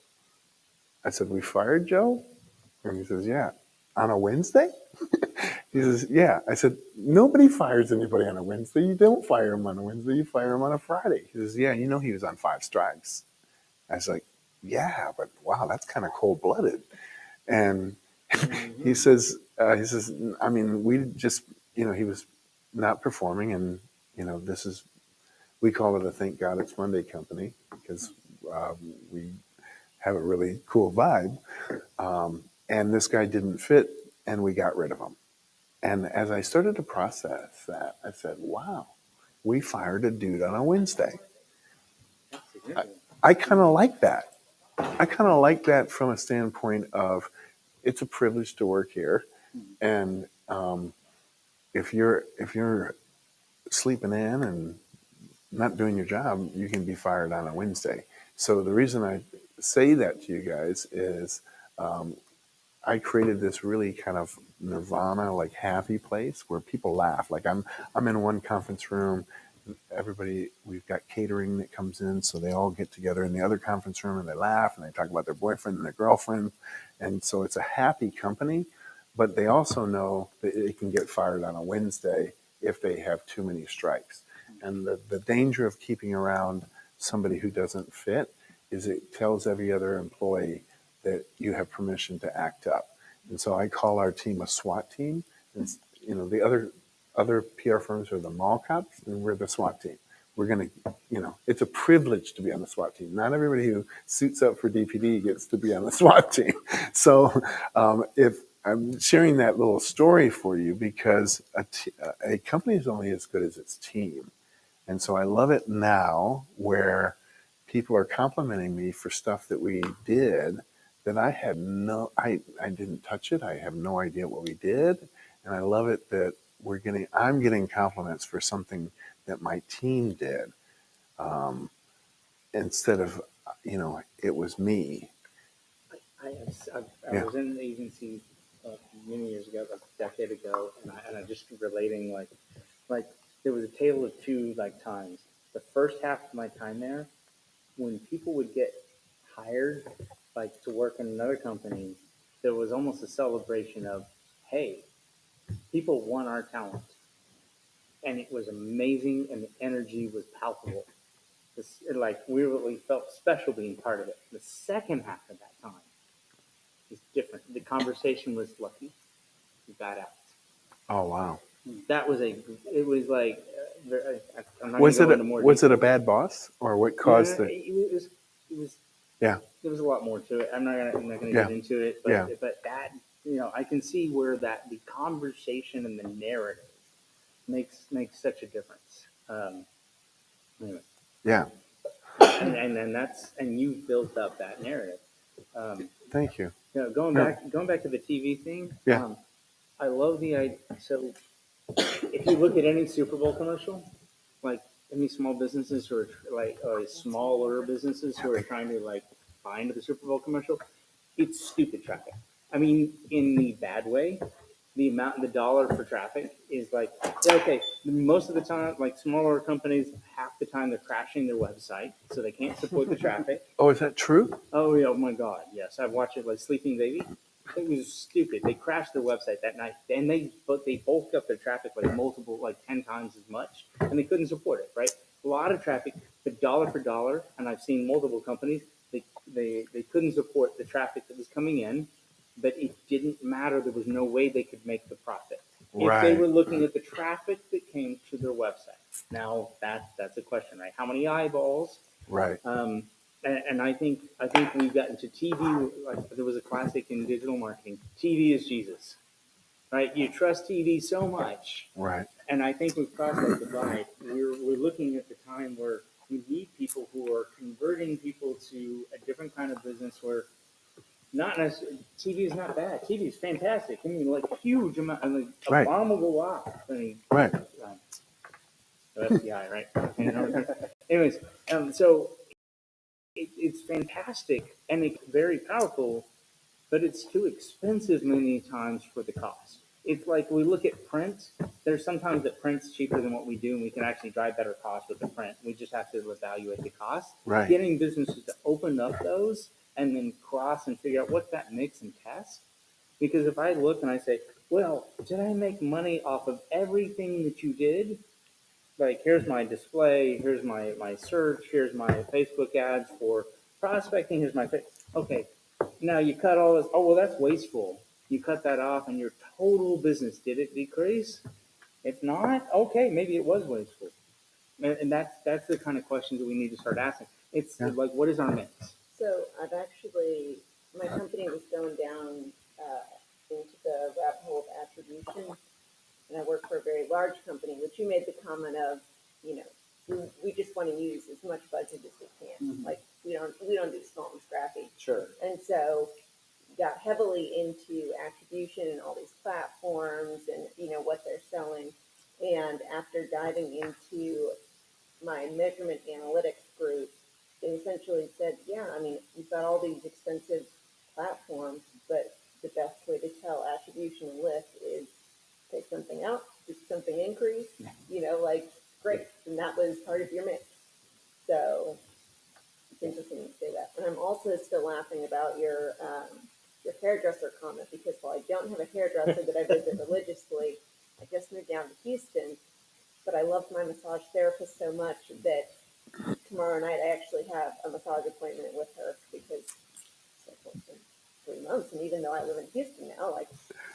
A: I said, we fired Joe? And he says, yeah. On a Wednesday? He says, yeah. I said, nobody fires anybody on a Wednesday. You don't fire him on a Wednesday. You fire him on a Friday. He says, yeah, he was on 5 strikes. I was like, yeah, but wow, that's kind of cold blooded. And he says, I mean, we just, he was not performing, and we call it a Thank God It's Monday company because we have a really cool vibe. And this guy didn't fit, and we got rid of him. And as I started to process that, I said, wow, we fired a dude on a Wednesday. I kind of like that. I kind of like that from a standpoint of it's a privilege to work here, and if you're sleeping in and not doing your job, you can be fired on a Wednesday. So the reason I say that to you guys is I created this really kind of nirvana, like happy place where people laugh. Like I'm in one conference room. We've got catering that comes in, so they all get together in the other conference room and they laugh and they talk about their boyfriend and their girlfriend. And so it's a happy company, but they also know that it can get fired on a Wednesday if they have too many strikes. And the danger of keeping around somebody who doesn't fit is it tells every other employee that you have permission to act up. And so I call our team a SWAT team. And, the other PR firms are the mall cops, and we're the SWAT team. We're going to, it's a privilege to be on the SWAT team. Not everybody who suits up for DPD gets to be on the SWAT team. So if I'm sharing that little story for you because a company is only as good as its team. And so I love it now where people are complimenting me for stuff that we did that I had I didn't touch it. I have no idea what we did. And I love it that I'm getting compliments for something that my team did. Instead of, it was me.
C: I
A: Yeah.
C: was in the agency many years ago, like a decade ago, and I just relating like there was a tale of two times. The first half of my time there, when people would get hired to work in another company, there was almost a celebration of, hey, people want our talent, and it was amazing, and the energy was palpable. We felt special being part of it. The second half of that time is different. The conversation was lucky. You got out.
A: Oh, wow.
C: That was it was like, I'm not
A: Was
C: going to go
A: it
C: into more
A: was it a
C: detail.
A: bad boss, or what caused it?
C: It was,
A: Yeah.
C: there was a lot more to it. I'm not going to
A: Yeah.
C: get into it, but,
A: Yeah.
C: but that, I can see where the conversation and the narrative makes such a difference. Anyway.
A: Yeah.
C: And you built up that narrative.
A: Thank you.
C: Going back to the TV thing.
A: Yeah.
C: I love the idea. So if you look at any Super Bowl commercial, like any small businesses who are smaller businesses who are trying to buy into the Super Bowl commercial, it's stupid traffic. I mean, in the bad way. The dollar for traffic is okay. Most of the time, smaller companies, half the time they're crashing their website, so they can't support the traffic.
A: Oh, is that true?
C: Oh yeah, oh my God, yes. I've watched it, like Sleeping Baby. It was stupid. They crashed their website that night, and they bulked up their traffic 10 times as much, and they couldn't support it. Right, a lot of traffic, but dollar for dollar, and I've seen multiple companies. They couldn't support the traffic that was coming in, but it didn't matter. There was no way they could make the profit if they were looking at the traffic that came to their website. Now that's a question, right? How many eyeballs?
A: Right.
C: And I think we've gotten to TV. Like there was a classic in digital marketing. TV is Jesus, right? You trust TV so much,
A: Right.
C: and I think we've crossed that divide. We're looking at the time where we need people who are converting people to a different kind of business where not necessarily TV is not bad. TV is fantastic. I mean, huge amount. I mean, a bomb will go off. I mean,
A: right.
C: FBI, right? Anyways, so. It's fantastic and it's very powerful, but it's too expensive many times for the cost. It's like we look at print. There's sometimes that print's cheaper than what we do, and we can actually drive better cost with the print. We just have to evaluate the cost.
A: Right.
C: Getting businesses to open up those and then cross and figure out what's that mix and test. Because if I look and I say, well, did I make money off of everything that you did? Here's my display, here's my search, here's my Facebook ads for prospecting, here's my okay. Now you cut all this. Oh well, that's wasteful. You cut that off, and your total business, did it decrease? If not, okay, maybe it was wasteful. And that's the kind of questions that we need to start asking. It's what is our mix?
H: So I've actually, my company was going down into the rabbit hole of attribution. And I work for a very large company, which you made the comment of, we just want to use as much budget as we can.
G: Mm-hmm.
H: We don't do small and scrappy.
G: Sure.
H: And so got heavily into attribution and all these platforms and what they're selling. And after diving into my measurement analytics group, they essentially said, yeah, I mean, you've got all these expensive platforms, but the best way to tell attribution and lift is take something out, do something increase, great. And that was part of your mix. So it's interesting you say that. And I'm also still laughing about your hairdresser comment, because while I don't have a hairdresser that I visit religiously, I just moved down to Houston, but I love my massage therapist so much that tomorrow night I actually have a massage appointment with her, because it's 3 months. And even though I live in Houston now,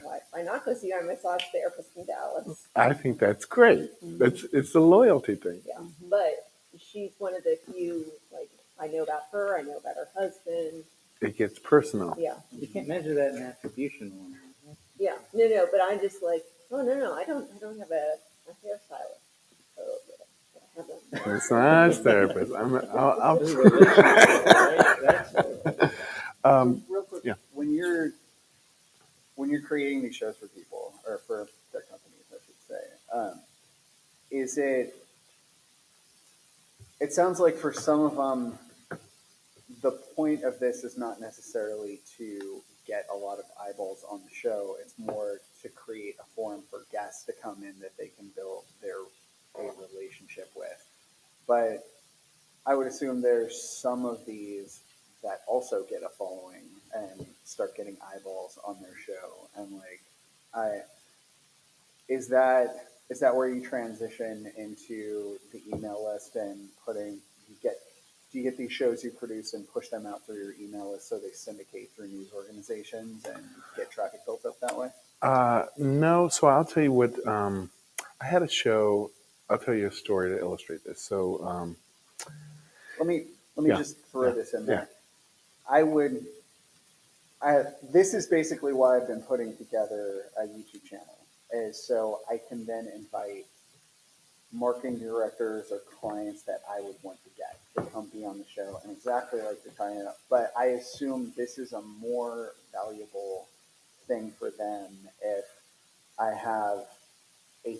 H: why not go see our massage therapist in Dallas?
A: I think that's great. It's a loyalty thing.
H: Yeah, but she's one of the few, I know about her, I know about her husband.
A: It gets personal.
H: Yeah.
C: You can't measure that in attribution.
H: Yeah, no, but I'm just oh no, I don't have a hairstylist. Oh, I have one.
A: Massage therapist. I'll
C: This is relationship, right? That's
A: um,
G: So real quick,
A: yeah.
G: when you're creating these shows for people or for their companies, I should say, is it? It sounds like for some of them, the point of this is not necessarily to get a lot of eyeballs on the show. It's more to create a forum for guests to come in that they can build a relationship with. But I would assume there's some of these that also get a following and start getting eyeballs on their show. And like, I is that where you transition into the email list and putting you get do you get these shows you produce and push them out through your email list so they syndicate through news organizations and get traffic built up that way?
A: No, so I'll tell you what. I had a show. I'll tell you a story to illustrate this. So,
G: Let me
A: yeah,
G: just throw
A: yeah,
G: this in
A: yeah.
G: there. I would this is basically why I've been putting together a YouTube channel is so I can then invite marketing directors or clients that I would want to get to come be on the show and exactly like you're talking about. But I assume this is a more valuable thing for them if I have a,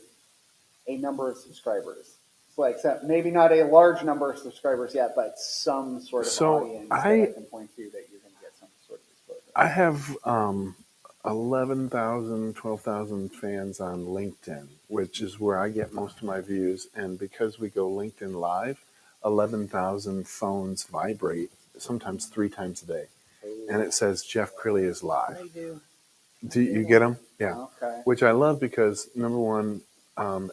G: a number of subscribers. It's like so maybe not a large number of subscribers yet, but some sort of
A: So
G: audience that I can point to that you're going to get some sort of exposure.
A: I have 11,000, 12,000 fans on LinkedIn, which is where I get most of my views. And because we go LinkedIn Live, 11,000 phones vibrate sometimes 3 times a day. And it says Jeff Crilley is live.
G: I do.
A: Do you get them? Yeah.
G: Okay.
A: Which I love because, number one,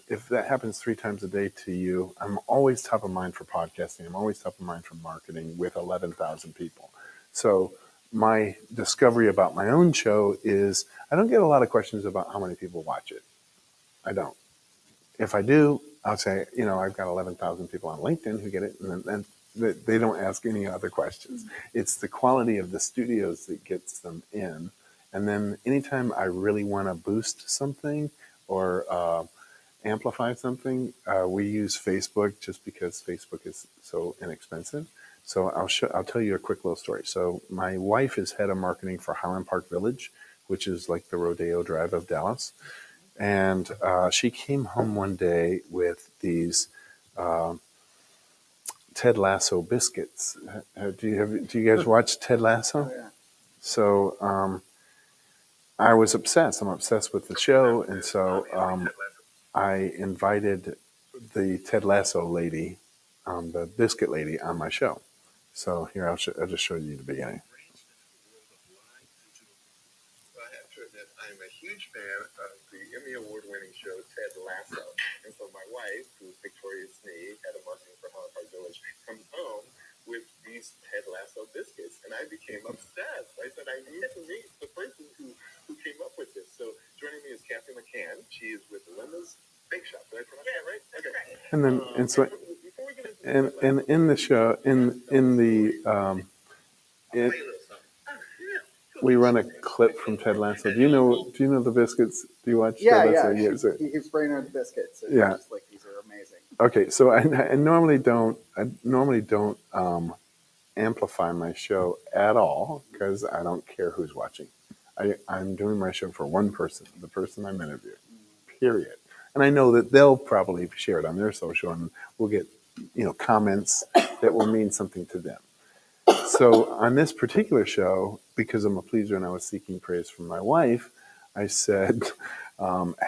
A: if that happens 3 times a day to you, I'm always top of mind for podcasting. I'm always top of mind for marketing with 11,000 people. So my discovery about my own show is I don't get a lot of questions about how many people watch it. I don't. If I do, I'll say, I've got 11,000 people on LinkedIn who get it, and then they don't ask any other questions. It's the quality of the studios that gets them in. And then anytime I really want to boost something or amplify something, we use Facebook just because Facebook is so inexpensive. So I'll tell you a quick little story. So my wife is head of marketing for Highland Park Village, which is like the Rodeo Drive of Dallas. And she came home one day with these Ted Lasso biscuits. Do you guys watch Ted Lasso?
G: Oh, yeah.
A: So I was obsessed. I'm obsessed with the show, and so I invited the Ted Lasso lady, the biscuit lady, on my show. So here I'll just show you the beginning.
D: Well, I have to admit, I'm a huge fan of the Emmy Award-winning show Ted Lasso. And so my wife, who's Victoria Snee, head of marketing for Highland Park Village, comes home with these Ted Lasso biscuits, and I became obsessed. I said, I need to meet the person who came up with this. So joining me is Kathy McCann. She is with Linda's Bake Shop. Did I pronounce that right? Okay. Right.
A: And then
D: Before we get into
A: and in the show in the we run a clip from Ted Lasso. Do you know the biscuits? Do you watch
G: Yeah,
A: Ted
G: yeah.
A: Lasso?
G: He keeps bringing her the biscuits. And
A: Yeah.
G: Just like these are amazing.
A: Okay, so I normally don't amplify my show at all because I don't care who's watching. I'm doing my show for one person, the person I'm interviewing, period. And I know that they'll probably share it on their social, and we'll get comments that will mean something to them. So on this particular show, because I'm a pleaser and I was seeking praise from my wife, I said,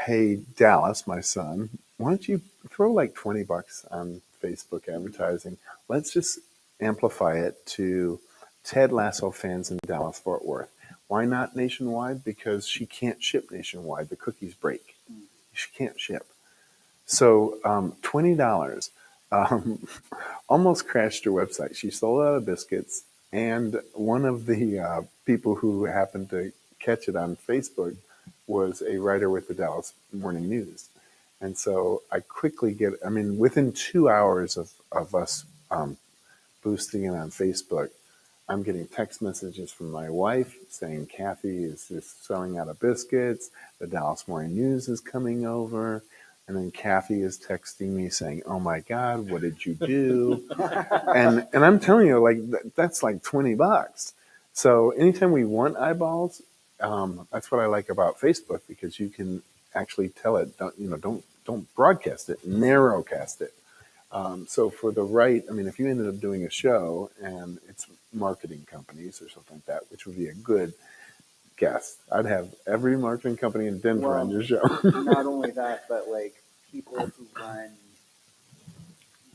A: hey, Dallas, my son, why don't you throw like $20 on Facebook advertising? Let's just amplify it to Ted Lasso fans in Dallas, Fort Worth. Why not nationwide? Because she can't ship nationwide. The cookies break. She can't ship. So $20 almost crashed her website. She sold out of biscuits, and one of the people who happened to catch it on Facebook was a writer with the Dallas Morning News. And so I quickly within 2 hours of us boosting it on Facebook, I'm getting text messages from my wife saying Kathy is just selling out of biscuits. The Dallas Morning News is coming over. And then Kathy is texting me saying, "Oh my God, what did you do?" and I'm telling you, like that's like $20. So anytime we want eyeballs, that's what I like about Facebook, because you can actually tell it, don't broadcast it, narrowcast it. So for the right, I mean, if you ended up doing a show and it's marketing companies or something like that, which would be a good guest, I'd have every marketing company in Denver on your show.
G: Not only that, but like people who run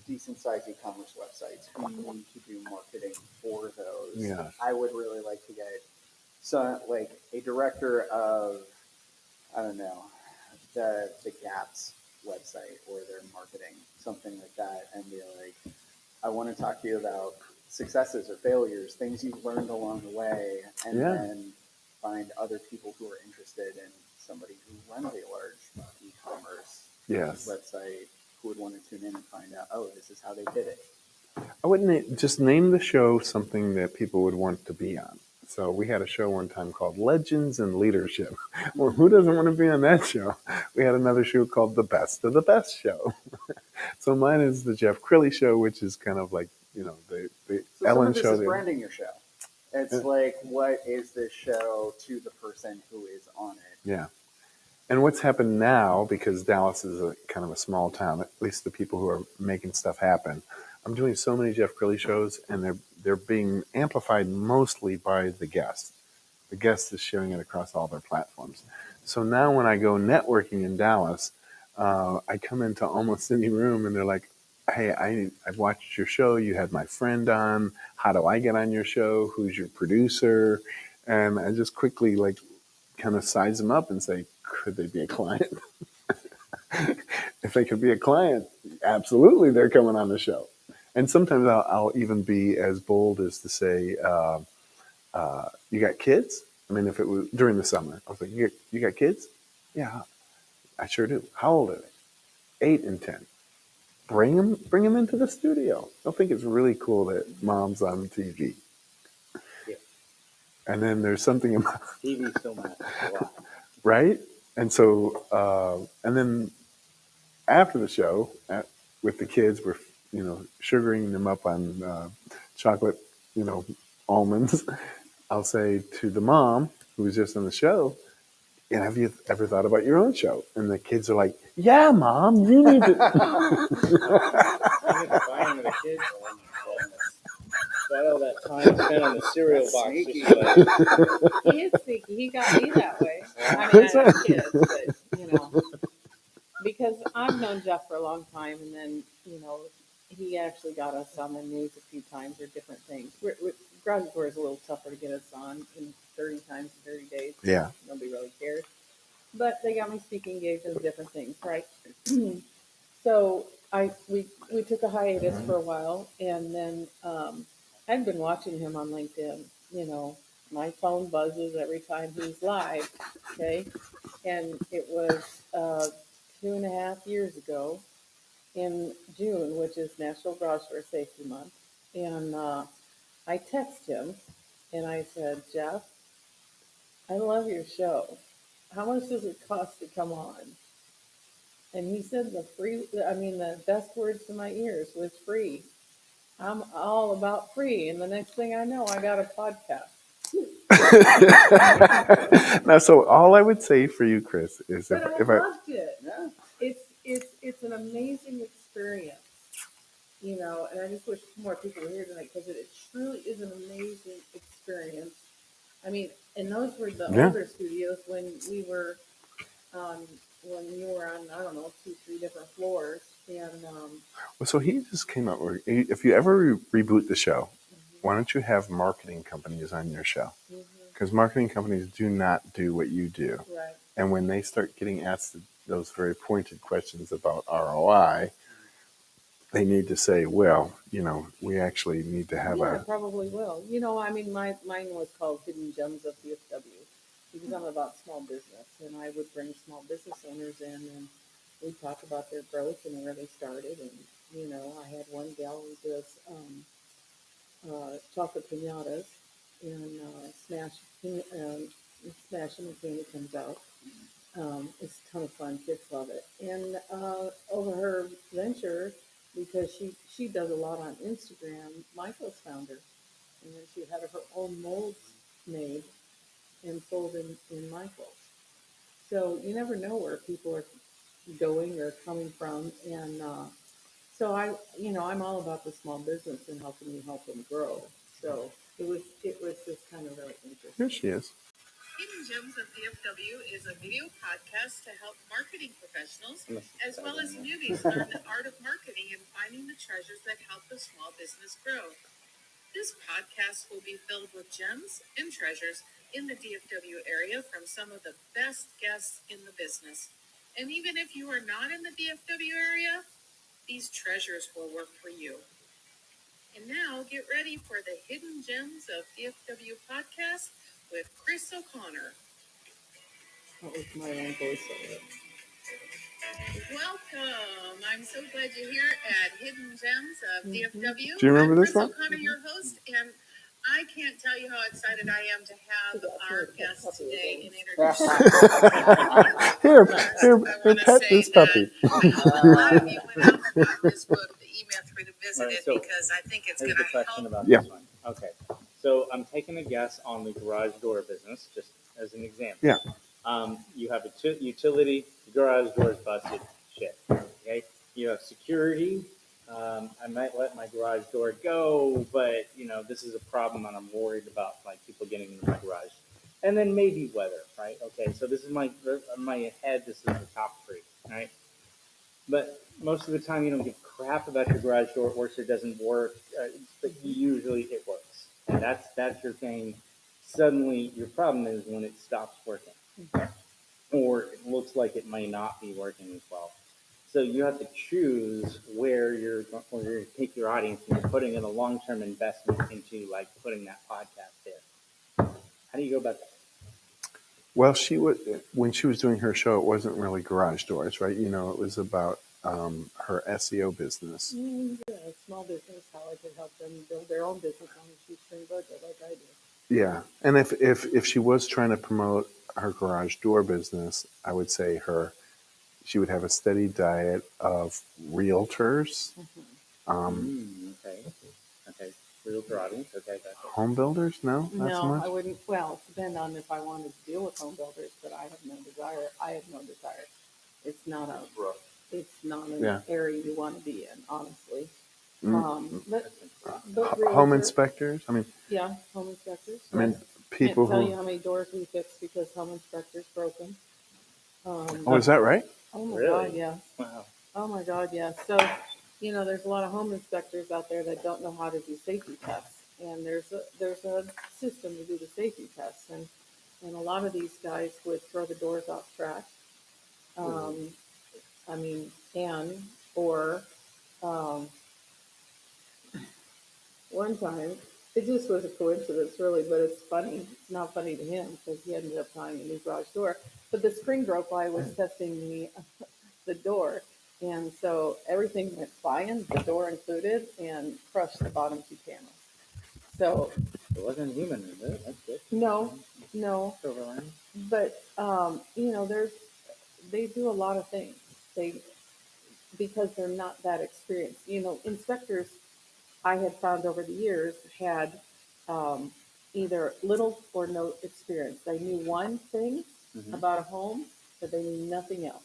G: decent sized e-commerce websites who need to do marketing for those.
A: Yeah.
G: I would really like to get like a director of, I don't know, the Gap's website or their marketing, something like that, and be like, I want to talk to you about successes or failures, things you've learned along the way, and then find other people who are interested in somebody who runs a large e-commerce website who would want to tune in and find out, oh, this is how they did it.
A: I wouldn't just name the show something that people would want to be on. So we had a show one time called Legends and Leadership. Well, who doesn't want to be on that show? We had another show called The Best of the Best Show. So mine is the Jeff Crilley Show, which is kind of like, the
G: So
A: Ellen
G: some of
A: show.
G: this is branding your show. It's like, what is this show to the person who is on it?
A: Yeah. And what's happened now, because Dallas is a kind of a small town, at least the people who are making stuff happen, I'm doing so many Jeff Crilley shows, and they're being amplified mostly by the guest. The guest is sharing it across all their platforms. So now when I go networking in Dallas, I come into almost any room, and they're like, "Hey, I've watched your show. You had my friend on. How do I get on your show? Who's your producer?" And I just quickly kind of size them up and say, could they be a client? If they could be a client, absolutely, they're coming on the show. And sometimes I'll even be as bold as to say, "You got kids?" I mean, if it was during the summer, I was like, "You got kids?" "Yeah, I sure do." "How old are they?" 8 and 10. Bring them into the studio. They'll think it's really cool that mom's on TV.
C: Yeah.
A: And then there's something about
C: TV still matters a lot.
A: right? And so, and then after the show, with the kids, we're sugaring them up on chocolate, almonds. I'll say to the mom who was just on the show, "And have you ever thought about your own show?" And the kids are like, "Yeah, Mom, you need to."
C: I get to buy into the kids. Oh my goodness. Got all that time spent on the cereal box.
B: He is sneaky. He got me that way. I mean, I have kids, but because I've known Jeff for a long time, and then he actually got us on the news a few times or different things. Garage Door is a little tougher to get us on in 30 times in 30 days.
A: Yeah.
B: Nobody really cares. But they got me speaking engagements, different things, right? So we took a hiatus for a while, and then I'd been watching him on LinkedIn. My phone buzzes every time he's live. Okay, and it was 2.5 years ago in June, which is National Garage Door Safety Month, and I texted him and I said, "Jeff, I love your show. How much does it cost to come on?" And he said the best words to my ears was free. I'm all about free. And the next thing I know, I got a podcast.
A: Now, so all I would say for you, Chris, is
B: But I
A: if
B: loved it. It's an amazing experience, and I just wish more people were here tonight because it truly is an amazing experience. I mean, and those were the older studios when we were when you were on, I don't know, 2, 3 different floors. And
A: well, so he just came out with, if you ever reboot the show, why don't you have marketing companies on your show? Because marketing companies do not do what you do.
B: right.
A: And when they start getting asked those very pointed questions about ROI, they need to say, well, we actually need to have
B: Yeah, probably will. I mean, mine was called Hidden Gems of DFW because I'm about small business, and I would bring small business owners in, and we'd talk about their growth and where they started. And I had one gal who does chocolate pinatas and smash them and candy comes out.
J: It's a ton of fun. Kids love it. And over her venture, because she does a lot on Instagram, Michael's found her. And then she had her own molds made and sold in Michael's. So you never know where people are going or coming from. And so I'm all about the small business and helping you help them grow. So it was just kind of really
A: Here
J: interesting.
A: she is.
E: Hidden Gems of DFW is a video podcast to help marketing professionals as well as newbies learn the art of marketing and finding the treasures that help a small business grow. This podcast will be filled with gems and treasures in the DFW area from some of the best guests in the business. And even if you are not in the DFW area, these treasures will work for you. And now get ready for the Hidden Gems of DFW podcast with Chris O'Connor.
J: That was my own voiceover.
E: Welcome. I'm so glad you're here at Hidden Gems of DFW.
A: Do you remember
E: I'm
A: this
E: Chris
A: one?
E: O'Connor, your host, and I can't tell you how excited I am to have our guest today and introduce
A: Here,
E: I want to
A: pet
E: say
A: this
E: that
A: puppy.
E: a lot of you went out and bought this book, the email through to visit
C: Alright,
E: it,
C: so
E: because I think it's
C: Here's
E: going
C: the
E: to
C: question
E: help.
C: about
A: Yeah.
C: this one. Okay, so I'm taking a guess on the garage door business, just as an example.
A: Yeah.
C: You have a utility, the garage door is busted, shit. Okay. You have security. I might let my garage door go, but this is a problem, and I'm worried about like people getting into my garage. And then maybe weather, right? Okay, so this is my head. This is the top three, right? But most of the time, you don't give crap about your garage door. It works or doesn't work, but usually it works. And that's your thing. Suddenly, your problem is when it stops working, or it looks like it may not be working as well. So you have to choose where you're going to take your audience, and you're putting in a long-term investment into like putting that podcast there. How do you go about that?
A: Well, when she was doing her show, it wasn't really garage doors, right? It was about her SEO business.
J: Yeah, small business, how I could help them build their own business on a shoestring budget like I do.
A: Yeah, and if she was trying to promote her garage door business, I would say she would have a steady diet of realtors,
C: Okay. Okay. Realtor audience. Okay. Gotcha.
A: home builders. No, not so
J: No,
A: much.
J: I wouldn't. Well, it depends on if I wanted to deal with home builders, but I have no desire. I have no desire. It's not an
A: Yeah.
J: area you want to be in, honestly.
A: Mm.
J: But
A: Home
J: realtor-
A: inspectors.
J: Yeah, home inspectors.
A: I mean,
J: Yes.
A: people
J: Can't tell
A: who.
J: you how many doors we fixed because home inspectors broke them.
A: Oh, is that right?
J: Oh my
C: Really?
J: God, yeah.
C: Wow.
J: Oh my God, yeah. So, there's a lot of home inspectors out there that don't know how to do safety tests, and there's a system to do the safety tests, and a lot of these guys would throw the doors off track. Or one time, it just was a coincidence, really, but it's funny. It's not funny to him because he ended up buying a new garage door. But the spring broke while I was testing the door, and so everything went flying, the door included, and crushed the bottom two panels. So
C: It wasn't human, is it? That's good.
J: no,
C: Silver lining.
J: but they do a lot of things. Because they're not that experienced. Inspectors I had found over the years had either little or no experience. They knew one thing about a home, but they knew nothing else.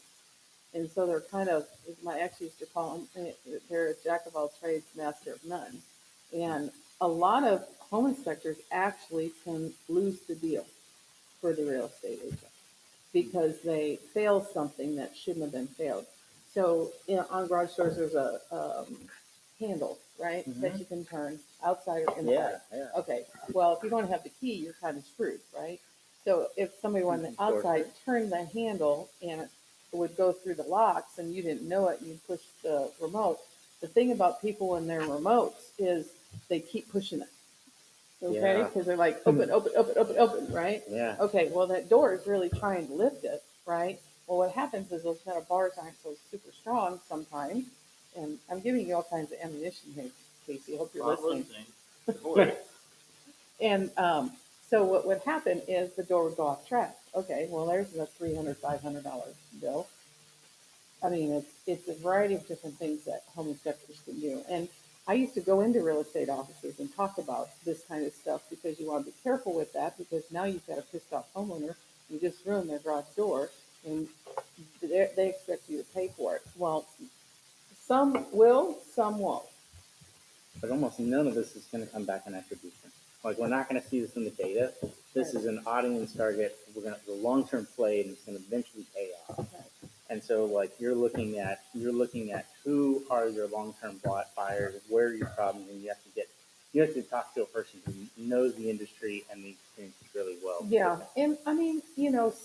J: And so they're kind of, as my ex used to call them, they're a jack of all trades, master of none. And a lot of home inspectors actually can lose the deal for the real estate agent because they fail something that shouldn't have been failed. So, on garage doors, there's a handle, right, that you can turn outside or inside.
C: Yeah.
J: Okay, well, if you don't have the key, you're kind of screwed, right? So if somebody on the outside turned the handle and it would go through the locks and you didn't know it and you pushed the remote, the thing about people and their remotes is they keep pushing it. Okay,
C: Yeah.
J: because they're like, open, open, open, open, open, right?
C: Yeah.
J: Okay, well, that door is really trying to lift it, right? Well, what happens is those kind of bars aren't so super strong sometimes. And I'm giving you all kinds of ammunition here, Casey. I hope you're listening. And So what would happen is the door would go off track. Okay, well, there's a $300, $500 bill. I mean, it's a variety of different things that home inspectors can do. And I used to go into real estate offices and talk about this kind of stuff because you want to be careful with that, because now you've got a pissed off homeowner. You just ruined their garage door and they expect you to pay for it. Well, some will, some won't.
C: But almost none of this is going to come back in attribution. Like, we're not going to see this in the data. This is an audience target. We're going to the long-term play, and it's going to eventually pay off. And so, like, you're looking at who are your long-term buyers, where are your problems, and you have to talk to a person who knows the industry and the experience really well.
J: Yeah, and I mean,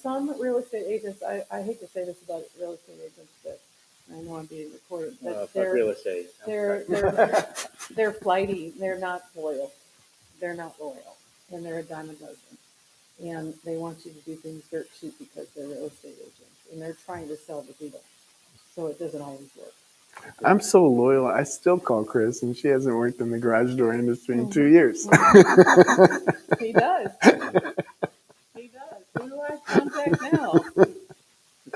J: some real estate agents, I hate to say this about real estate agents, but I know I'm being recorded, but
C: Fuck real estate.
J: they're flighty. They're not loyal. They're not loyal, and they're a dime a dozen. And they want you to do things dirt cheap because they're real estate agents, and they're trying to sell the deal. So it doesn't always work.
A: I'm so loyal. I still call Chris, and she hasn't worked in the garage door industry in 2 years.
J: He does. He does. Who do I contact now?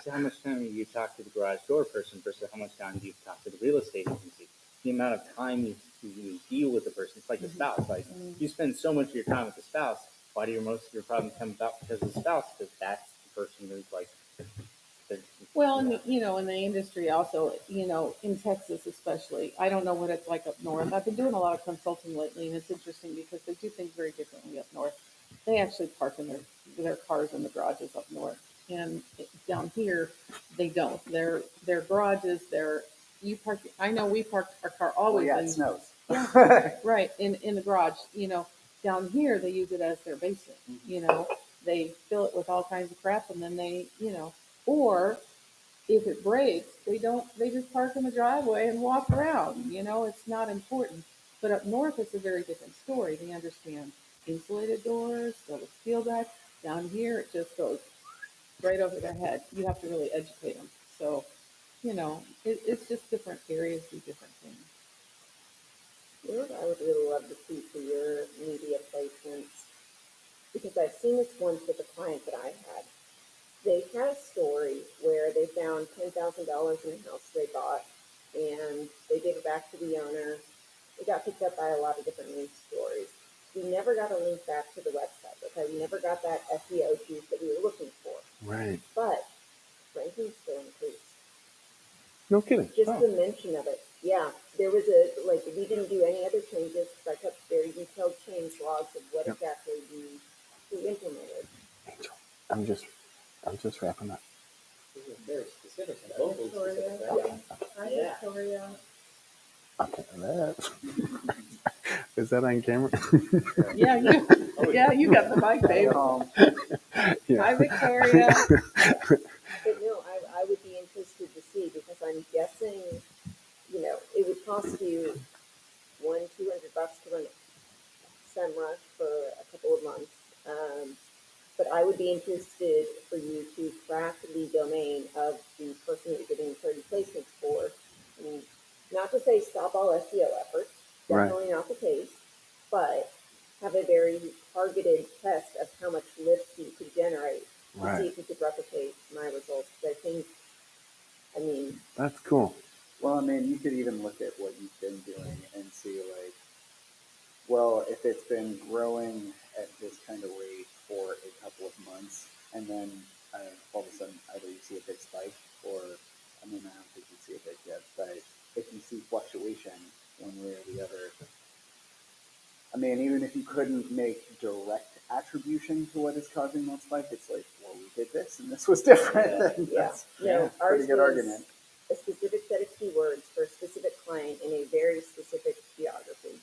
C: So how much time do you talk to the garage door person versus how much time do you talk to the real estate agency? The amount of time you deal with the person. It's like the spouse. Like, you spend so much of your time with the spouse. Why do most of your problems come about because of the spouse? Because that's the person who's like.
J: Well, and in the industry also, in Texas especially, I don't know what it's like up north. I've been doing a lot of consulting lately, and it's interesting because they do things very differently up north. They actually park in their cars in the garages up north, and down here they don't. Their garages, you park. I know we parked our car always.
G: Well, yeah, it snows.
J: Yeah, right in the garage. Down here they use it as their basement. They fill it with all kinds of crap, and then they, or if it breaks, they just park in the driveway and walk around. It's not important. But up north, it's a very different story. They understand insulated doors, double steel back. Down here, it just goes right over their head. You have to really educate them. So, it's just different areas do different things.
H: You know what I would really love to see for your media placements? Because I've seen this once with a client that I had. They had a story where they found $10,000 in a house they bought, and they gave it back to the owner. It got picked up by a lot of different news stories. We never got a link back to the website. Okay, we never got that SEO juice that we were looking for.
A: Right.
H: But rankings still increased.
A: No kidding.
H: Just the mention of it. Yeah, there was we didn't do any other changes because I kept very detailed change logs of what exactly we implemented.
A: I'm just wrapping up.
C: Very specific and local specific.
J: Hi,
C: Yeah.
J: Victoria.
A: Okay, that. Is that on camera?
J: Yeah, you got the mic, babe.
A: Yeah.
J: Hi, Victoria.
H: But no, I would be interested to see because I'm guessing, it would cost you $200 to run SEMrush for a couple of months. But I would be interested for you to crack the domain of the person you're getting 30 placements for. I mean, not to say stop all SEO efforts, definitely not the case, but have a very targeted test of how much lift you could generate to see if you could replicate my results. I think,
A: that's cool.
G: Well, you could even look at what you've been doing and see, well, if it's been growing at this kind of rate for a couple of months, and then all of a sudden either you see a big spike, or, I don't think you see a big dip, but if you see fluctuation one way or the other, even if you couldn't make direct attribution to what is causing that spike, it's like, well, we did this and this was different. That's a pretty good argument.
H: A specific set of keywords for a specific client in a very specific geography.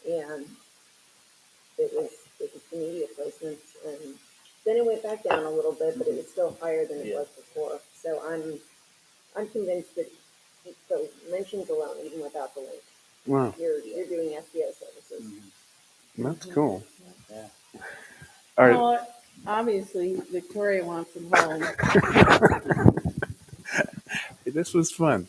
H: And it was the media placements, and then it went back down a little bit, but it was still higher than it was before. So I'm convinced that so mentions alone, even without the link,
A: Wow.
H: you're doing SEO services.
A: That's cool.
C: Yeah.
A: All right.
J: Well, obviously, Victoria wants him home.
A: This was fun.